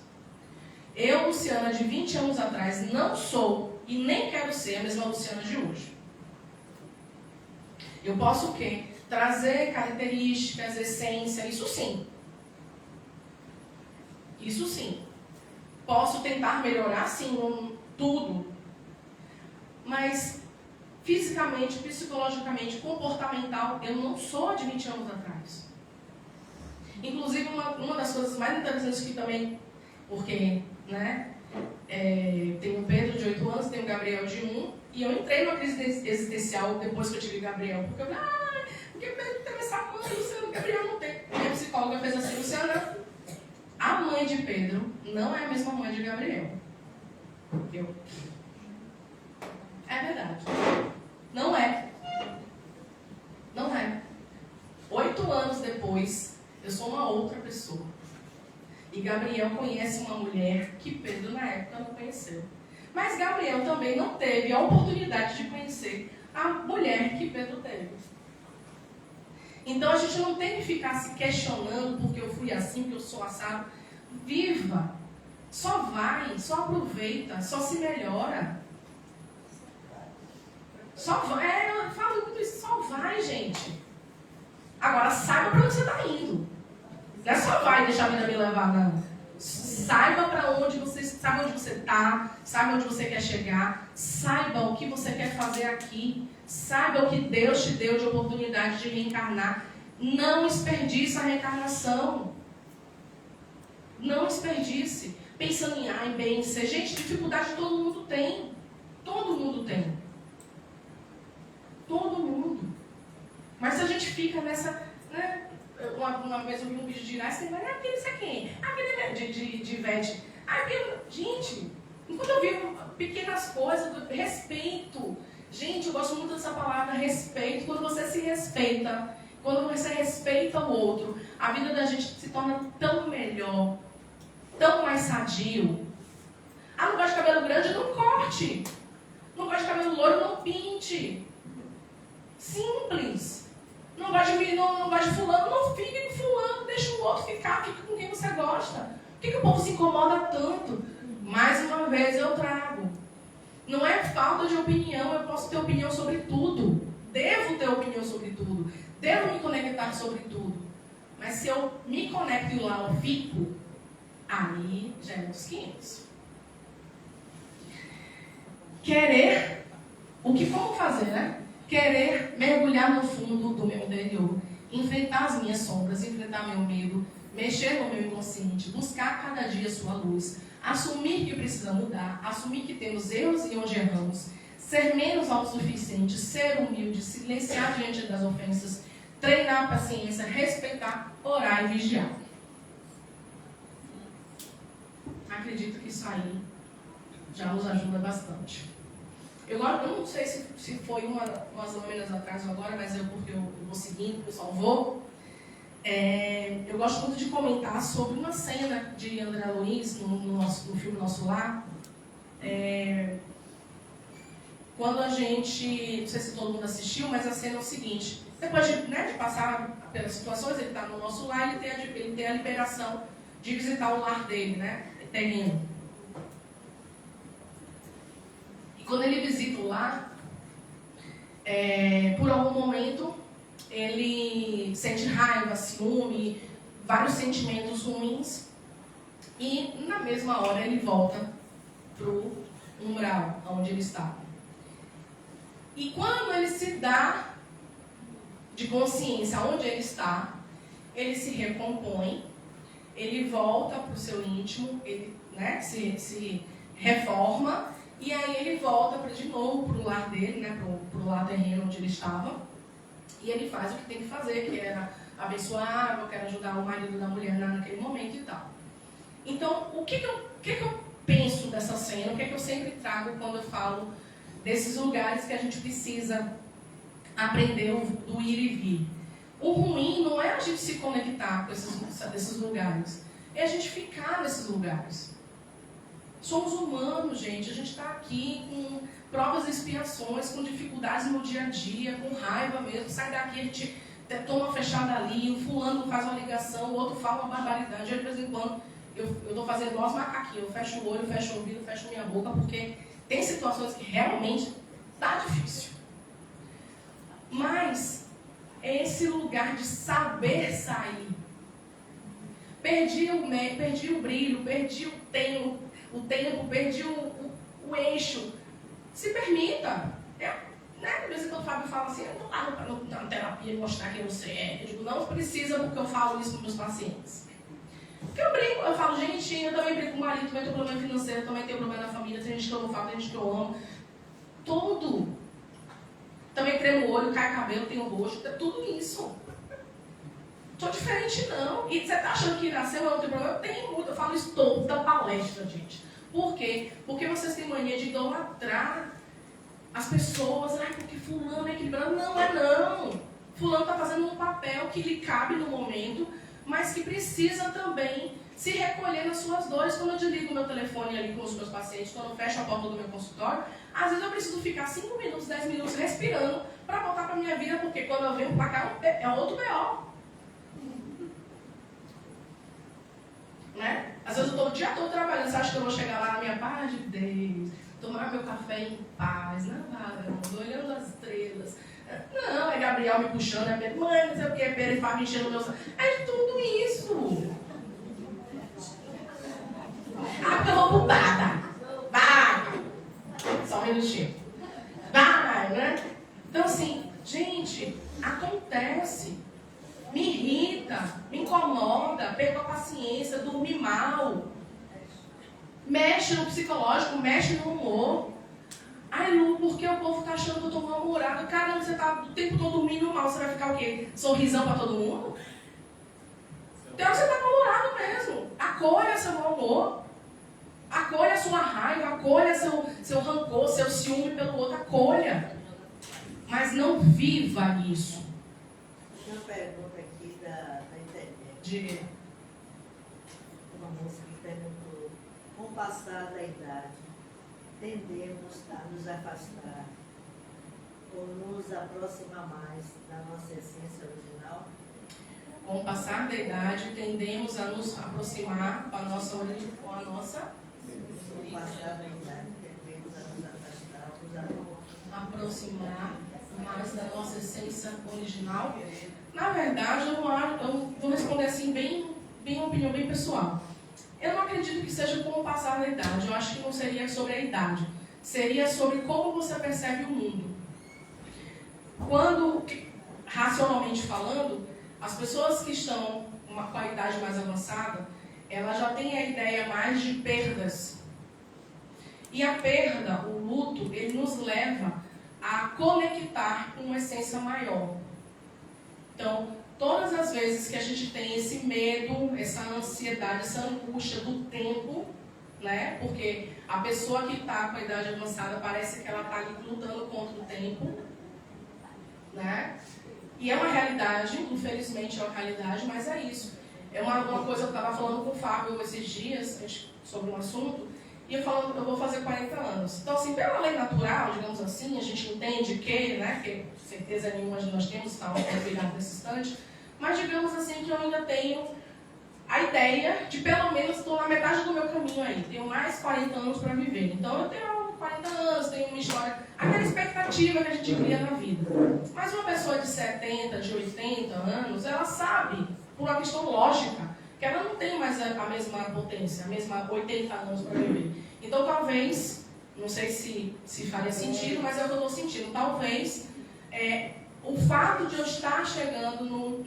Eu, Luciana, de 20 anos atrás, não sou e nem quero ser a mesma Luciana de hoje. Eu posso o quê? Trazer características, essência, isso sim. Isso sim. Posso tentar melhorar, sim, tudo. Mas, fisicamente, psicologicamente, comportamental, eu não sou a de 20 anos atrás. Inclusive, uma das coisas mais interessantes que também, porque, né, tem o Pedro de 8 anos, tem o Gabriel de 1, e eu entrei numa crise existencial depois que eu tive Gabriel, porque eu falei, porque o Pedro teve essa mãe, o Gabriel não tem. Minha psicóloga fez assim, Luciana, a mãe de Pedro não é a mesma mãe de Gabriel. É verdade. Não é. Não é. 8 anos depois, eu sou uma outra pessoa. E Gabriel conhece uma mulher que Pedro, na época, não conheceu. Mas Gabriel também não teve a oportunidade de conhecer a mulher que Pedro teve. Então, a gente não tem que ficar se questionando porque eu fui assim, porque eu sou assado. Viva. Só vai, só aproveita, só se melhora. Só vai, eu falo muito isso, só vai, gente. Agora, saiba para onde você está indo. Não é só vai deixar a vida me levar, não. Saiba para onde você está, saiba onde você quer chegar, saiba o que você quer fazer aqui, saiba o que Deus te deu de oportunidade de reencarnar. Não desperdice a reencarnação. Não desperdice. Pensando em A, em B, em C. Gente, dificuldade todo mundo tem. Todo mundo tem. Todo mundo. Mas se a gente fica nessa... Né? Uma vez eu vi um vídeo de Irás, aquele isso aqui, aquele de Ivete. Gente, enquanto eu vi pequenas coisas, respeito. Gente, eu gosto muito dessa palavra, respeito. Quando você se respeita, quando você respeita o outro, a vida da gente se torna tão melhor, tão mais sadio. Não gosta de cabelo grande? Não corte. Não gosta de cabelo loiro? Não pinte. Simples. Não gosta de fulano? Não fique com fulano. Deixa o outro ficar. Fique com quem você gosta. Por que o povo se incomoda tanto? Mais uma vez eu trago. Não é falta de opinião. Eu posso ter opinião sobre tudo. Devo ter opinião sobre tudo. Devo me conectar sobre tudo. Mas se eu me conecto e lá eu fico, aí já é uns 500. Querer, como fazer, né? Querer mergulhar no fundo do meu interior, enfrentar as minhas sombras, enfrentar meu medo, mexer no meu inconsciente, buscar cada dia sua luz, assumir que precisa mudar, assumir que temos erros e onde erramos, ser menos autossuficiente, ser humilde, silenciar diante das ofensas, treinar a paciência, respeitar, orar e vigiar. Acredito que isso aí já nos ajuda bastante. Eu não sei se foi umas lâminas atrás ou agora, mas porque eu vou seguindo, eu só vou. Eu gosto muito de comentar sobre uma cena de André Luiz no filme Nosso Lar. Quando a gente, não sei se todo mundo assistiu, mas a cena é o seguinte: depois de passar pelas situações, ele está no nosso lar, ele tem a liberação de visitar o lar dele, né, terreno. E quando ele visita o lar, por algum momento, ele sente raiva, ciúme, vários sentimentos ruins, e na mesma hora ele volta para o umbral, onde ele está. E quando ele se dá de consciência onde ele está, ele se recompõe, ele volta para o seu íntimo, ele, né, se reforma, e aí ele volta de novo para o lar dele, né, para o lar terreno onde ele estava, e ele faz o que tem que fazer, que era abençoar a água, que era ajudar o marido da mulher naquele momento e tal. Então, o que eu penso dessa cena, o que eu sempre trago quando eu falo desses lugares que a gente precisa aprender do ir e vir? O ruim não é a gente se conectar com esses lugares, é a gente ficar nesses lugares. Somos humanos, gente. A gente está aqui com provas e expiações, com dificuldades no dia a dia, com raiva mesmo. Sai daqui, a gente toma uma fechada ali, o fulano faz uma ligação, o outro fala uma barbaridade. Eu, de vez em quando, eu estou fazendo igual os macaquinhos. Eu fecho o olho, fecho o ouvido, fecho minha boca, porque tem situações que realmente está difícil. Mas é esse lugar de saber sair. Perdi o brilho, perdi o tempo, perdi o eixo. Se permita. De vez em quando o Fábio fala assim, eu não estou lá na terapia mostrar quem você é. Eu digo, não precisa, porque eu falo isso para os meus pacientes. Porque eu brinco, eu falo, gente, eu também brinco com o marido, também tenho problema financeiro, também tenho problema na família, tem gente que eu não falo, tem gente que eu amo. Tudo. Também tremo o olho, cai cabelo, tenho rosto, tudo isso. Estou diferente não. E você está achando que nasceu, eu não tenho problema? Eu tenho muito, eu falo isso toda palestra, gente. Por quê? Porque vocês têm mania de idolatrar as pessoas, porque fulano é equilibrado. Não é não. Fulano está fazendo um papel que lhe cabe no momento, mas que precisa também se recolher nas suas dores. Quando eu desligo meu telefone ali com os meus pacientes, quando eu fecho a porta do meu consultório, às vezes eu preciso ficar 5 minutos, 10 minutos respirando para voltar para a minha vida, porque quando eu venho para cá é outro B.O. Né? Às vezes eu estou o dia todo trabalhando, você acha que eu vou chegar lá na minha paz de Deus, tomar meu café em paz, na varanda, olhando as estrelas. Não, é Gabriel me puxando, é minha mãe, não sei o que, é Pedro e Fábio enchendo o meu sangue. É tudo isso. Porque eu vou putada. Vai! Só um minutinho. Vai, né? Então assim, gente, acontece. Me irrita, me incomoda, perco a paciência, dormi mal. Mexe no psicológico, mexe no humor. Ai, Lu, por que o povo está achando que eu estou mal-humorada? Caramba, você está o tempo todo dormindo mal, você vai ficar o quê? Sorrisão para todo mundo? Então você está mal-humorado mesmo. Acolha seu mau humor. Acolha a sua raiva, acolha seu rancor, seu ciúme pelo outro, acolha. Mas não viva isso. Uma pergunta aqui da internet. Diga. Uma moça que perguntou, com o passar da idade, tendemos a nos afastar ou nos aproximar mais da nossa essência original? Com o passar da idade, tendemos a nos aproximar com a nossa Com o passar da idade, tendemos a nos afastar ou aproximar mais da nossa essência original. Na verdade, eu vou responder assim, bem uma opinião bem pessoal. Eu não acredito que seja com o passar da idade. Eu acho que não seria sobre a idade. Seria sobre como você percebe o mundo. Quando, racionalmente falando, as pessoas que estão com a idade mais avançada, elas já têm a ideia mais de perdas. E a perda, o luto, ele nos leva a conectar com uma essência maior. Então, todas as vezes que a gente tem esse medo, essa ansiedade, essa angústia do tempo, né? Porque a pessoa que está com a idade avançada parece que ela está ali lutando contra o tempo, né? E é uma realidade, infelizmente é uma realidade, mas é isso. É uma coisa que eu estava falando com o Fábio esses dias sobre um assunto, e eu falando, eu vou fazer 40 anos. Então, assim, pela lei natural, digamos assim, a gente entende que, né, que certeza nenhuma nós temos, está cuidado nesse instante, mas digamos assim que eu ainda tenho a ideia de pelo menos estou na metade do meu caminho aí, tenho mais 40 anos para viver. Então eu tenho 40 anos, tenho uma história, aquela expectativa que a gente cria na vida. Mas uma pessoa de 70, de 80 anos, ela sabe, por uma questão lógica, que ela não tem mais a mesma potência, a mesma 80 anos para viver. Então talvez, não sei se faria sentido, mas é o que eu estou sentindo, talvez o fato de eu estar chegando num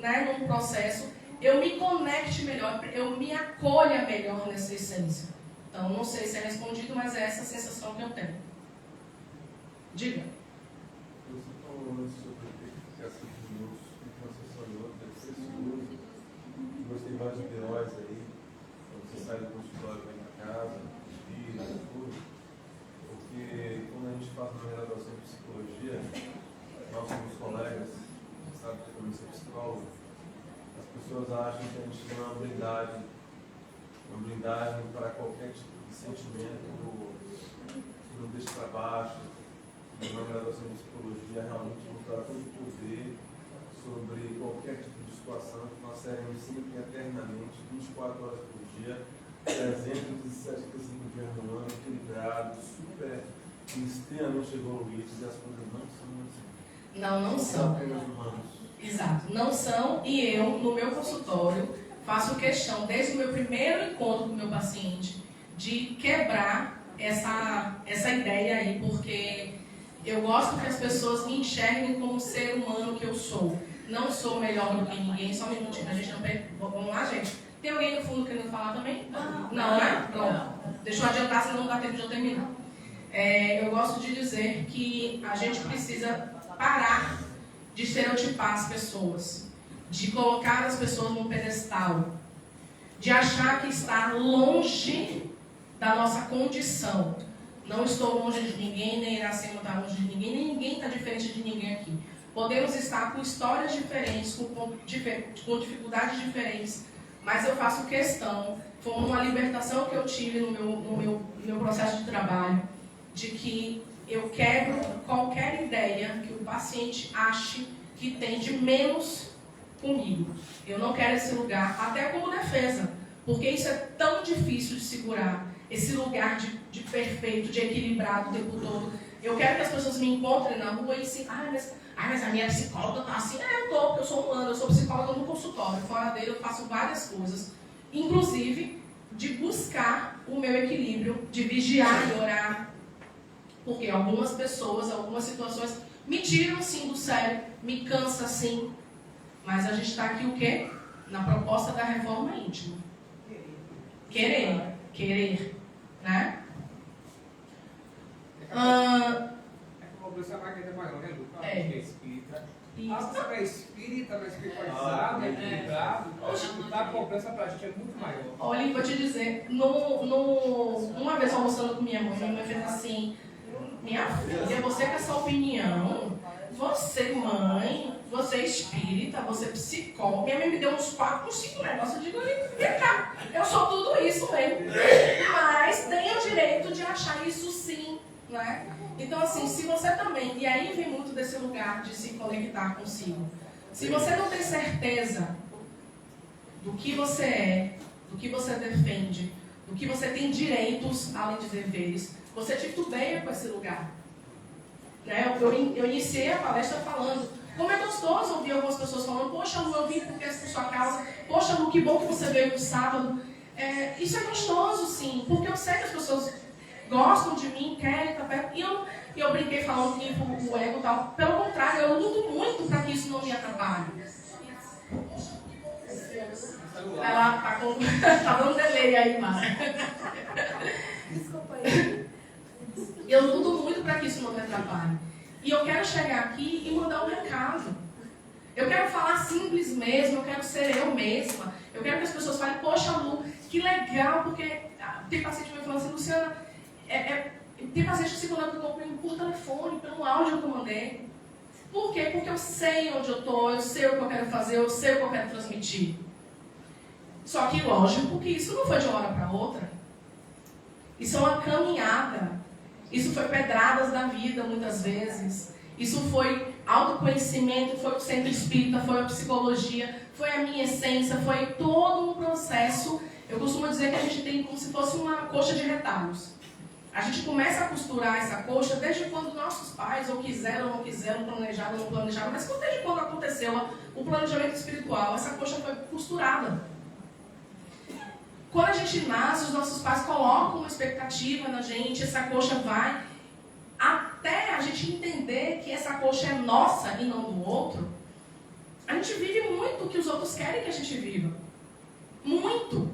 processo, eu me conecte melhor, eu me acolha melhor nessa essência. Então, não sei se é respondido, mas é essa sensação que eu tenho. Diga. Você falou antes sobre essa minutos, que você falou, deve ser seguro. Gostei vários heróis aí, quando você sai do consultório, vem para casa, tira, tudo. Porque quando a gente faz uma graduação em psicologia, nós somos colegas, sabe que eu comecei psicólogo, uma blindagem para qualquer tipo de sentimento que não deixe para baixo. Na graduação de psicologia, realmente mostrar todo o poder sobre qualquer tipo de situação que nós seremos sempre eternamente, 24 horas por dia, 365 dias no ano, equilibrados, super, extremamente evoluídos, e as coisas não são assim. Não são. Apenas humanos. Exato, não são, e eu, no meu consultório, faço questão, desde o meu primeiro encontro com o meu paciente, de quebrar essa ideia aí, porque eu gosto que as pessoas me enxerguem como ser humano que eu sou. Não sou melhor do que ninguém, só um minutinho, a gente não perde. Vamos lá, gente. Tem alguém no fundo querendo falar também? Não, né? Pronto. Deixa eu adiantar, senão não dá tempo de eu terminar. Eu gosto de dizer que a gente precisa parar de estereotipar as pessoas, de colocar as pessoas num pedestal, de achar que está longe da nossa condição. Não estou longe de ninguém, nem Iracema está longe de ninguém, nem ninguém está diferente de ninguém aqui. Podemos estar com histórias diferentes, com dificuldades diferentes, mas eu faço questão, foi uma libertação que eu tive no meu processo de trabalho, de que eu quebro qualquer ideia que o paciente ache que tem de menos comigo. Eu não quero esse lugar, até como defesa, porque isso é tão difícil de segurar, esse lugar de perfeito, de equilibrado o tempo todo. Eu quero que as pessoas me encontrem na rua e assim, mas a minha psicóloga tá assim. Eu tô, porque eu sou humana, eu sou psicóloga no consultório. Fora dele eu faço várias coisas, inclusive de buscar o meu equilíbrio, de vigiar e orar, porque algumas pessoas, algumas situações me tiram sim do sério, me cansa sim, mas a gente está aqui o quê? Na proposta da reforma íntima. Querer, né? O problema é que é maior, né, Lucas? É. Que é espírita. Isso. Você é espírita, mas espiritualizado, equilibrado. O complexo pra gente é muito maior. Olha, vou te dizer, uma vez almoçando com minha mãe fez assim, minha filha, você com essa opinião, você mãe, você espírita, você psicóloga, minha mãe me deu uns 4, 5 negócios, eu digo, vem cá, eu sou tudo isso mesmo, mas tenho o direito de achar isso sim, né? Então assim, se você também, e aí vem muito desse lugar de se conectar consigo, se você não tem certeza do que você é, do que você defende, do que você tem direitos além de deveres, você titubeia com esse lugar. Né? Eu iniciei a palestra falando, como é gostoso ouvir algumas pessoas falando, poxa, Lu, eu vim porque é por sua causa, poxa, Lu, que bom que você veio no sábado. Isso é gostoso, sim, porque eu sei que as pessoas gostam de mim, querem estar perto, e eu brinquei falando que o ego e tal. Pelo contrário, eu luto muito para que isso não me atrapalhe. Ela tá dando delay aí, Mara. Desculpa aí. Eu luto muito para que isso não me atrapalhe. E eu quero chegar aqui e mandar um recado. Eu quero falar simples mesmo, eu quero ser eu mesma. Eu quero que as pessoas falem, poxa, Lu, que legal, porque tem paciente que me falando assim, Luciana, tem paciente que se conecta comigo por telefone, pelo áudio que eu mandei. Por quê? Porque eu sei onde eu estou, eu sei o que eu quero fazer, eu sei o que eu quero transmitir. Só que, lógico, que isso não foi de uma hora para outra. Isso é uma caminhada. Isso foi pedradas da vida, muitas vezes. Isso foi autoconhecimento, foi o centro espírita, foi a psicologia, foi a minha essência, foi todo um processo. Eu costumo dizer que a gente tem como se fosse uma coxa de retalhos. A gente começa a costurar essa coxa desde quando nossos pais, ou quiseram ou não quiseram, planejaram ou não planejaram, mas desde quando aconteceu o planejamento espiritual, essa coxa foi costurada. Quando a gente nasce, os nossos pais colocam uma expectativa na gente, essa coxa vai, até a gente entender que essa coxa é nossa e não do outro, a gente vive muito o que os outros querem que a gente viva. Muito.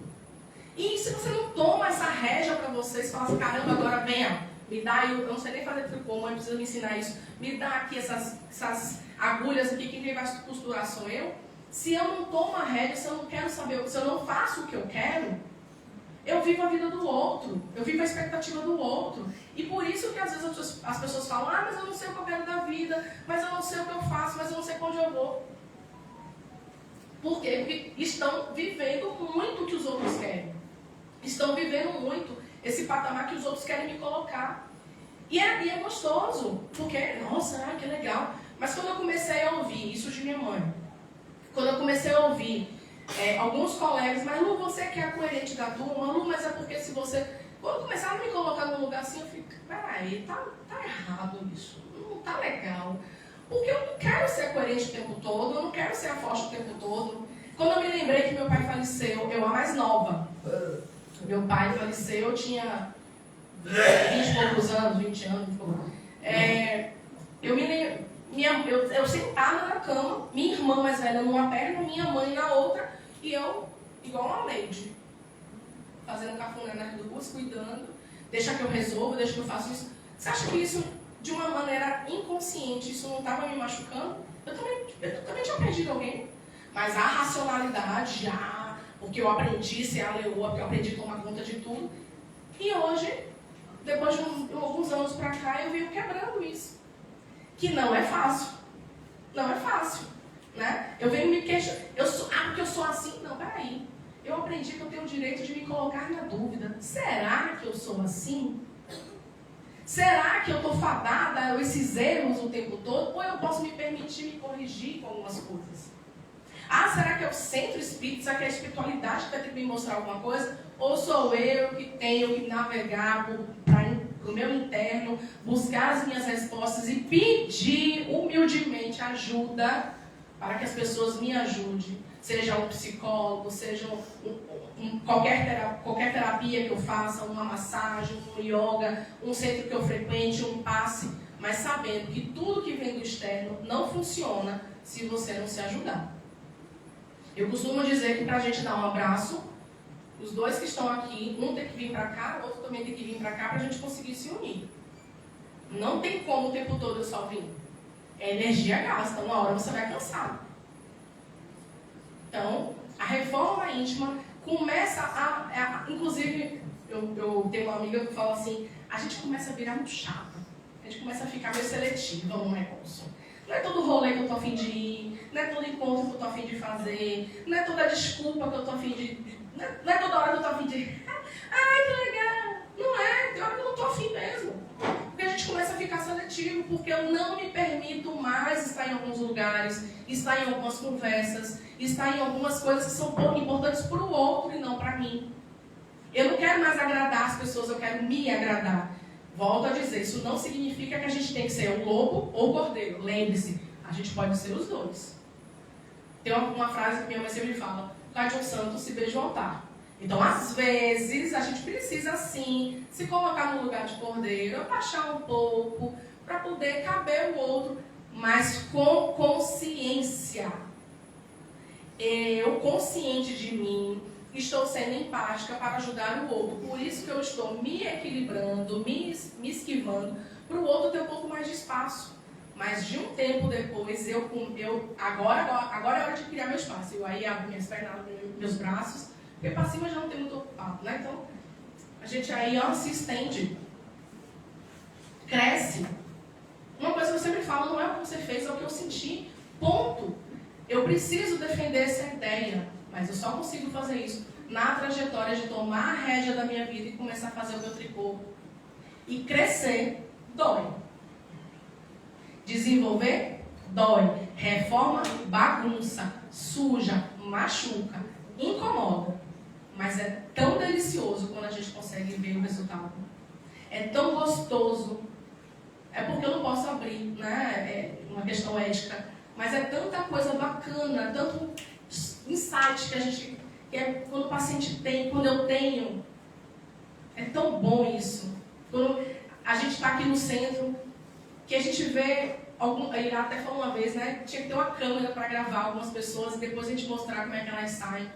E se você não toma essa rédea para vocês, fala assim, caramba, agora venha, me dá, eu não sei nem fazer tricô, mãe precisa me ensinar isso, me dá aqui essas agulhas aqui, quem vai costurar sou eu. Se eu não tomo a rédea, se eu não quero saber, se eu não faço o que eu quero, eu vivo a vida do outro, eu vivo a expectativa do outro. E por isso que às vezes as pessoas falam, mas eu não sei o que eu quero da vida, mas eu não sei o que eu faço, mas eu não sei para onde eu vou. Por quê? Porque estão vivendo muito o que os outros querem. esse patamar que os outros querem me colocar. E é gostoso, porque, nossa, que legal. Mas quando eu comecei a ouvir isso de minha mãe, quando eu comecei a ouvir alguns colegas, mas Lu, você que é a coerente da turma, Lu, mas é porque se você... Quando começaram a me colocar num lugar assim, eu fico, peraí, tá errado isso, não tá legal. Porque eu não quero ser coerente o tempo todo, eu não quero ser a forte o tempo todo. Quando eu me lembrei que meu pai faleceu, eu a mais nova. Meu pai faleceu, eu tinha 20 e poucos anos, 20 anos. Eu sentada na cama, minha irmã mais velha numa perna, minha mãe na outra, e eu, igual uma lady, fazendo cafuné nas duas, cuidando, deixa que eu resolvo, deixa que eu faço isso. Você acha que isso, de uma maneira inconsciente, isso não estava me machucando? Eu também tinha perdido alguém. Mas a racionalidade, porque eu aprendi a ser a leoa, porque eu aprendi a tomar conta de tudo. E hoje, depois de alguns anos pra cá, eu venho quebrando isso. Que não é fácil. Não é fácil. Né? Eu venho me queixar. Porque eu sou assim? Não, peraí. Eu aprendi que eu tenho o direito de me colocar na dúvida. Será que eu sou assim? Será que eu estou fadada a esses erros o tempo todo? Ou eu posso me permitir me corrigir com algumas coisas? Será que é o centro espírita? Será que é a espiritualidade que vai ter que me mostrar alguma coisa? Ou sou eu que tenho que navegar para o meu interno, buscar as minhas respostas e pedir humildemente ajuda para que as pessoas me ajudem? Seja um psicólogo, seja qualquer terapia que eu faça, uma massagem, um yoga, um centro que eu frequente, um passe, mas sabendo que tudo que vem do externo não funciona se você não se ajudar. Eu costumo dizer que para a gente dar um abraço, os dois que estão aqui, um tem que vir para cá, o outro também tem que vir para cá para a gente conseguir se unir. Não tem como o tempo todo eu só vir. É energia gasta, uma hora você vai cansar. Então, a reforma íntima começa inclusive, eu tenho uma amiga que fala assim, a gente começa a virar muito chata, a gente começa a ficar meio seletiva no negócio. Não é todo rolê que eu tô a fim de ir, não é todo encontro que eu tô a fim de fazer, não é toda desculpa que eu tô a fim de... Não é toda hora que eu tô a fim de... Ai, que legal! Não é, tem hora que eu não tô a fim mesmo. Porque a gente começa a ficar seletivo, porque eu não me permito mais estar em alguns lugares, estar em algumas conversas, estar em algumas coisas que são pouco importantes para o outro e não para mim. Eu não quero mais agradar as pessoas, eu quero me agradar. Volto a dizer, isso não significa que a gente tem que ser o lobo ou o cordeiro. Lembre-se, a gente pode ser os dois. Tem uma frase que minha mãe sempre fala, lá de um santo se beija o altar. Então, às vezes, a gente precisa, sim, se colocar no lugar de cordeiro, abaixar um pouco, para poder caber o outro, mas com consciência. Eu, consciente de mim, estou sendo empática para ajudar o outro. Por isso que eu estou me equilibrando, me esquivando, para o outro ter um pouco mais de espaço. Mas de um tempo depois, agora é hora de criar meu espaço. Eu aí abro minhas pernas, meus braços, porque para cima já não tem muito ocupado, né? Então, a gente aí se estende, cresce. Uma coisa que eu sempre falo, não é o que você fez, é o que eu senti. Ponto. Eu preciso defender essa ideia, mas eu só consigo fazer isso na trajetória de tomar a rédea da minha vida e começar a fazer o meu tricô. E crescer, dói. Desenvolver, dói. Reforma, bagunça, suja, machuca, incomoda. Mas é tão delicioso quando a gente consegue ver o resultado. É tão gostoso. É porque eu não posso abrir, né? É uma questão ética. Mas é tanta coisa bacana, tanto insight que é quando o paciente tem, quando eu tenho. É tão bom isso. Quando a gente está aqui no centro, que a gente vê, ele até falou uma vez, né? Tinha que ter uma câmera para gravar algumas pessoas e depois a gente mostrar como é que elas saem.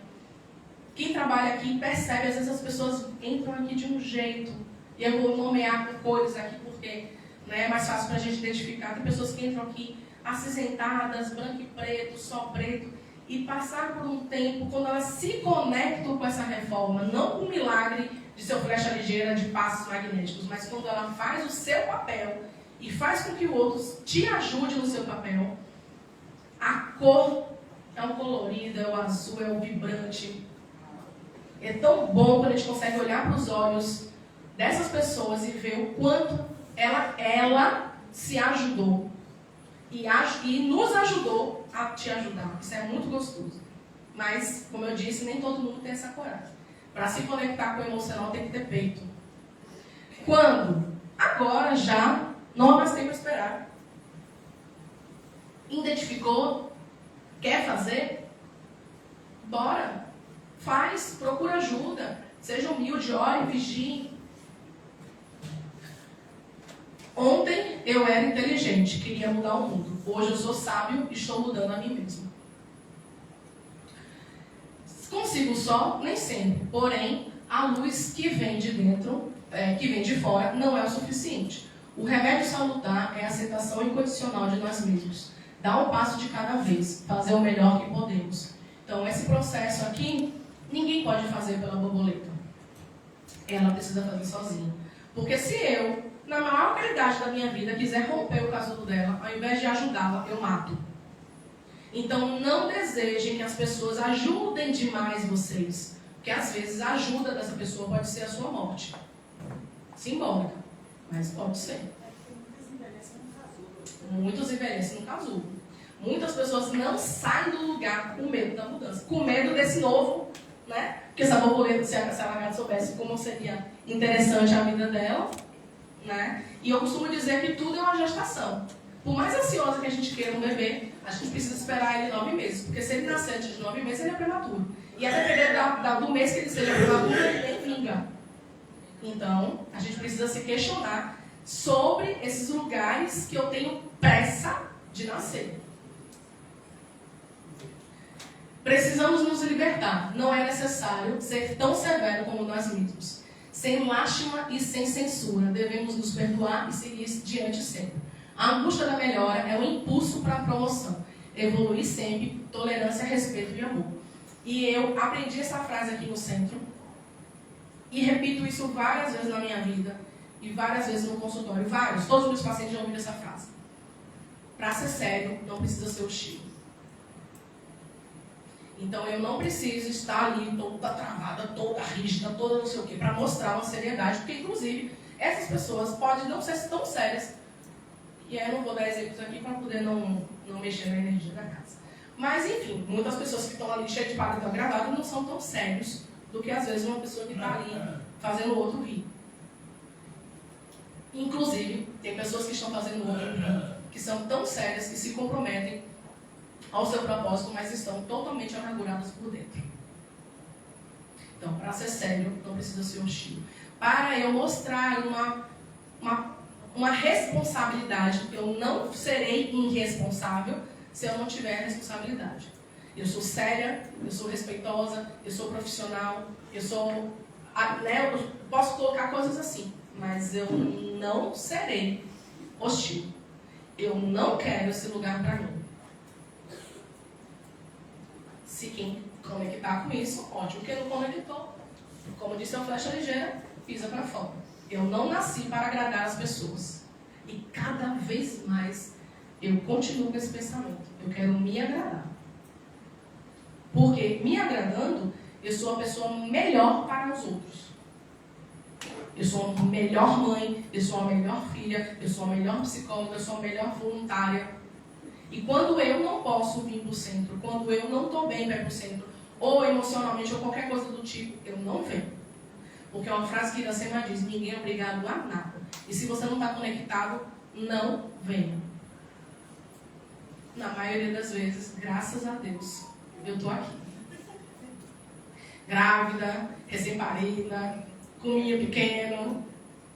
Quem trabalha aqui percebe, às vezes as pessoas entram aqui de um jeito. E eu vou nomear com cores aqui porque é mais fácil para a gente identificar. Tem pessoas que entram aqui acinzentadas, branco e preto, só preto, e passaram por um tempo, quando elas se conectam com essa reforma, não com o milagre de ser flecha ligeira de passos magnéticos, mas quando ela faz o seu papel e faz com que o outro te ajude no seu papel, a cor é o colorido, é o azul, é o vibrante. É tão bom quando a gente consegue olhar para os olhos dessas pessoas e ver o quanto ela se ajudou e nos ajudou a te ajudar. Isso é muito gostoso. Mas, como eu disse, nem todo mundo tem essa coragem. Para se conectar com o emocional tem que ter peito. Quando? Agora já, não há mais tempo a esperar. Identificou? Quer fazer? Bora! Faz, procura ajuda. Seja humilde, ore, vigie. Ontem eu era inteligente, queria mudar o mundo. Hoje eu sou sábio e estou mudando a mim mesmo. Consigo só? Nem sempre. Porém, a luz que vem de dentro, que vem de fora, não é o suficiente. O remédio salutar é a aceitação incondicional de nós mesmos. Dar um passo de cada vez, fazer o melhor que podemos. Então, esse processo aqui, ninguém pode fazer pela borboleta. Ela precisa fazer sozinha. Porque se eu, na maior qualidade da minha vida, quiser romper o casulo dela, ao invés de ajudá-la, eu mato. Então, não desejem que as pessoas ajudem demais vocês. Porque, às vezes, a ajuda dessa pessoa pode ser a sua morte. Simbólica, mas pode ser. Muitos envelhecem no casulo. Muitas pessoas não saem do lugar com medo da mudança. Com medo desse novo, né? Porque essa borboleta, se a lagarta soubesse como seria interessante a vida dela, né? E eu costumo dizer que tudo é uma gestação. Por mais ansiosa que a gente queira um bebê, a gente precisa esperar ele 9 meses. Porque se ele nascer antes de 9 meses, ele é prematuro. E a depender do mês que ele seja prematuro, ele nem vinga. Então, a gente precisa se questionar sobre esses lugares que eu tenho pressa de nascer. Precisamos nos libertar. Não é necessário ser tão severo como nós mesmos. Sem lástima e sem censura, devemos nos perdoar e seguir diante sempre. A angústia da melhora é um impulso para a promoção. Evoluir sempre, tolerância, respeito e amor. E eu aprendi essa frase aqui no centro e repito isso várias vezes na minha vida e várias vezes no consultório. Todos os meus pacientes já ouviram essa frase. Para ser sério, não precisa ser hostil. Então eu não preciso estar ali toda travada, toda rígida, toda não sei o quê, para mostrar uma seriedade, porque inclusive essas pessoas podem não ser tão sérias. E aí eu não vou dar exemplos aqui para poder não mexer na energia da casa. Mas enfim, muitas pessoas que estão ali cheias de paletó gravado não são tão sérios do que às vezes uma pessoa que está ali fazendo o outro rir. Inclusive, tem pessoas que estão fazendo o outro rir, que são tão sérias que se comprometem ao seu propósito, mas estão totalmente amarguradas por dentro. Então, para ser sério, não precisa ser hostil. Para eu mostrar uma responsabilidade, eu não serei irresponsável se eu não tiver responsabilidade. Eu sou séria, eu sou respeitosa, eu sou profissional, eu posso colocar coisas assim, mas eu não serei hostil. Eu não quero esse lugar para mim. Se quem conectar com isso, ótimo. Quem não conectou, como disse a flecha ligeira, pisa para fora. Eu não nasci para agradar as pessoas. E cada vez mais eu continuo com esse pensamento. Eu quero me agradar. Porque me agradando, eu sou a pessoa melhor para os outros. Eu sou a melhor mãe, eu sou a melhor filha, eu sou a melhor psicóloga, eu sou a melhor voluntária. E quando eu não posso vir para o centro, quando eu não estou bem para ir para o centro, ou emocionalmente, ou qualquer coisa do tipo, eu não venho. Porque é uma frase que Iracema diz, ninguém é obrigado a nada. E se você não está conectado, não venha. Na maioria das vezes, graças a Deus, eu estou aqui. Grávida, recém-parida, com minha pequeno,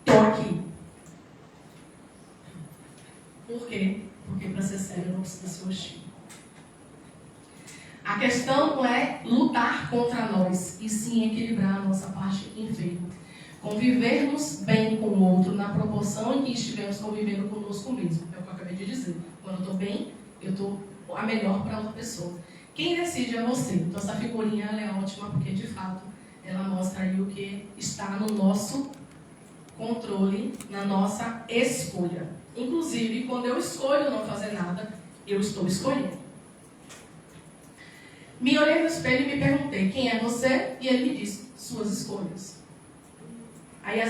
estou aqui. Por quê? Porque para ser sério não precisa ser hostil. A questão não é lutar contra nós, e sim equilibrar a nossa parte enferma. Convivermos bem com o outro na proporção em que estivermos convivendo conosco mesmo. É o que eu acabei de dizer. Quando eu estou bem, eu estou a melhor para outra pessoa. Quem decide é você. Então essa figurinha ela é ótima porque, de fato, ela mostra aí o que está no nosso controle, na nossa escolha. Inclusive, quando eu escolho não fazer nada, eu estou escolhendo. Me olhei no espelho e me perguntei, quem é você? E ele me disse, suas escolhas. Aí,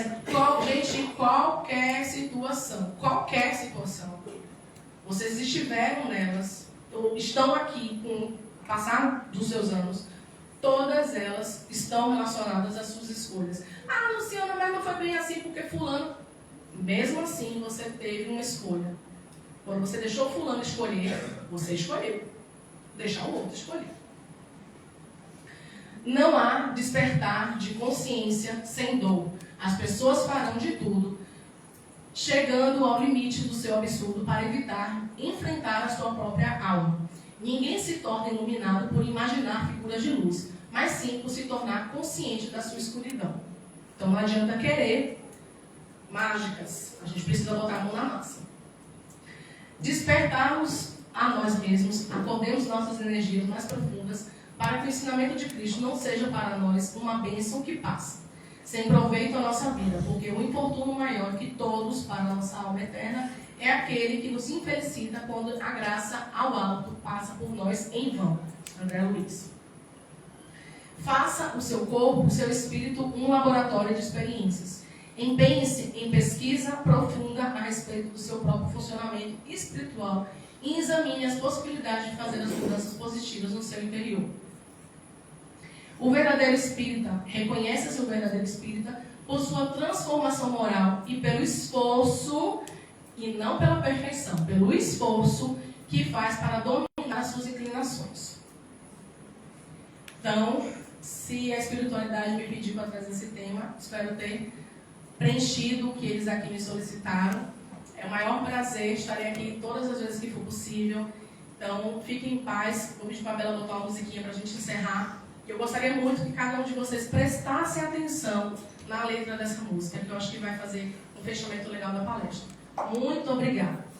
gente, qualquer situação, vocês estiveram nelas, ou estão aqui com o passar dos seus anos, todas elas estão relacionadas às suas escolhas. Ah, Luciana, mas não foi bem assim porque fulano... Mesmo assim, você teve uma escolha. Quando você deixou fulano escolher, você escolheu. Deixar o outro escolher. Não há despertar de consciência sem dor. As pessoas farão de tudo, chegando ao limite do seu absurdo para evitar enfrentar a sua própria alma. Ninguém se torna iluminado por imaginar figuras de luz, mas sim por se tornar consciente da sua escuridão. Então não adianta querer mágicas. A gente precisa botar a mão na massa. Despertarmos a nós mesmos, acordemos nossas energias mais profundas, para que o ensinamento de Cristo não seja para nós uma bênção que passa, sem proveito à nossa vida, porque o importuno maior que todos para a nossa alma eterna é aquele que nos infelicita quando a graça ao alto passa por nós em vão. André Luiz. Faça o seu corpo, o seu espírito, um laboratório de experiências. Empenhe-se em pesquisa profunda a respeito do seu próprio funcionamento espiritual e examine as possibilidades de fazer as mudanças positivas no seu interior. O verdadeiro espírita reconhece seu verdadeiro espírita por sua transformação moral e pelo esforço, e não pela perfeição, pelo esforço que faz para dominar suas inclinações. Então, se a espiritualidade me pediu para trazer esse tema, espero ter preenchido o que eles aqui me solicitaram. É o maior prazer, estarei aqui todas as vezes que for possível. Então, fiquem em paz. Vou pedir para a Bela botar uma musiquinha para a gente encerrar. Eu gostaria muito que cada um de vocês prestasse atenção na letra dessa música, que eu acho que vai fazer um fechamento legal da palestra. Muito obrigada.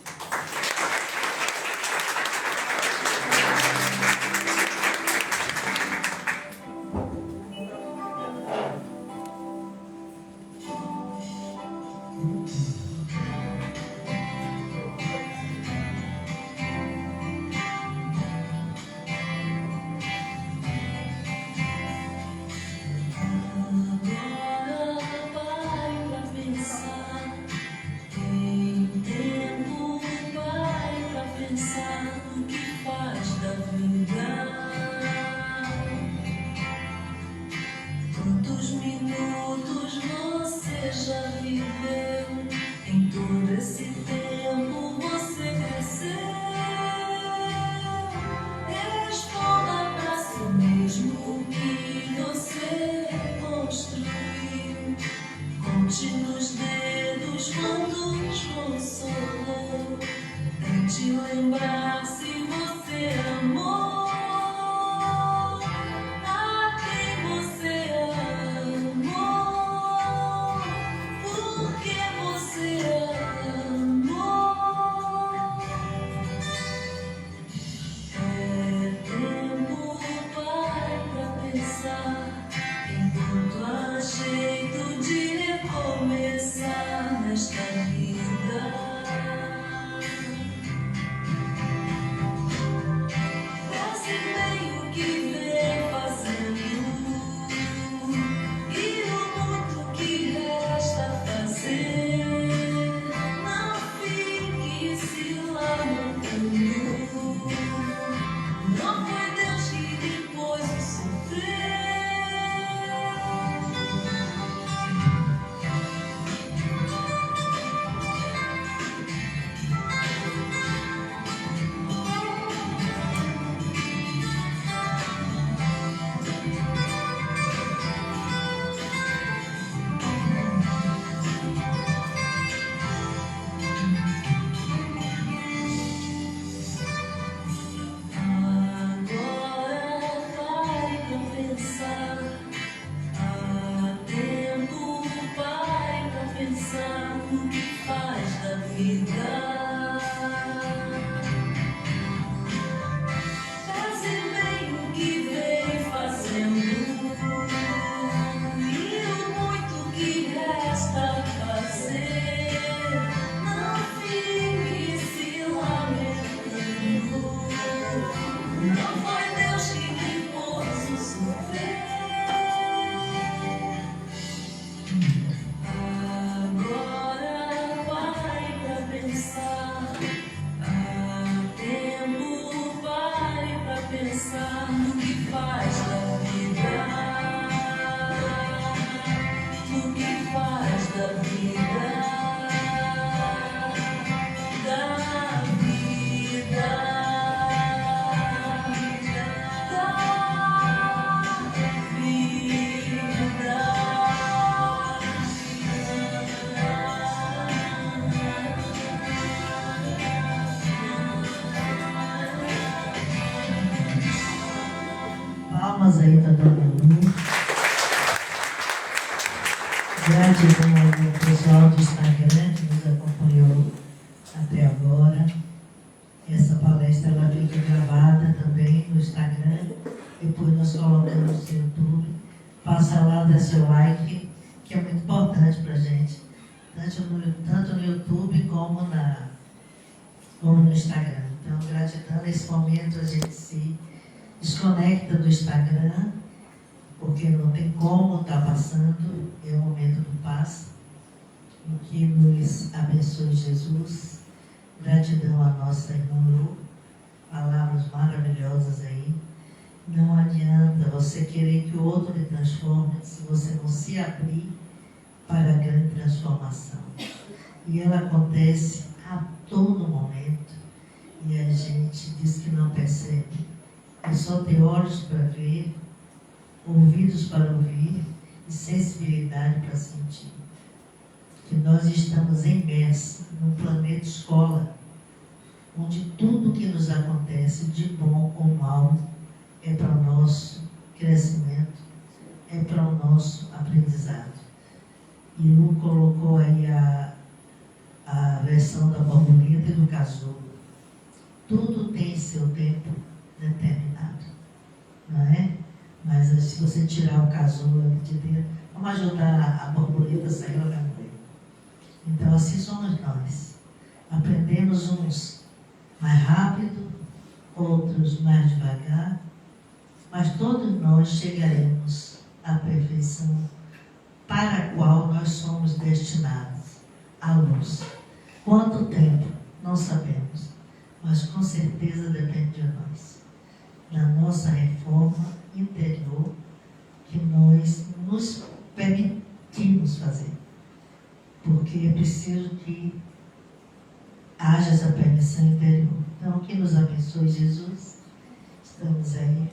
Gratidão ao pessoal do Instagram que nos acompanhou até agora. Essa palestra ela fica gravada também no Instagram, depois nós colocamos no YouTube. Passa lá, dá seu like, que é muito importante para a gente, tanto no YouTube como no Instagram. Então, gratidão, nesse momento a gente se desconecta do Instagram, porque não tem como estar passando, é o momento do passe, em que nos abençoe Jesus. Gratidão à nossa irmã Lu, palavras maravilhosas aí. Não adianta você querer que o outro lhe transforme se você não se abrir para a grande transformação. E ela acontece a todo momento e a gente diz que não percebe. É só ter olhos para ver, ouvidos para ouvir e sensibilidade para sentir. Que nós estamos imersos num planeta escola, onde tudo que nos acontece, de bom ou mal, é para o nosso crescimento, é para o nosso aprendizado. E Lu colocou aí a versão da borboleta e do casulo. Tudo tem seu tempo determinado, não é? Mas se você tirar o casulo de dentro, vamos ajudar a borboleta a sair lá. Então assim somos nós. Aprendemos uns mais rápido, outros mais devagar, mas todos nós chegaremos à perfeição para a qual nós somos destinados, à luz. Quanto tempo? Não sabemos, mas com certeza depende de nós, da nossa reforma interior que nós nos permitimos fazer, porque é preciso que haja essa permissão interior. Então, que nos abençoe Jesus. Estamos aí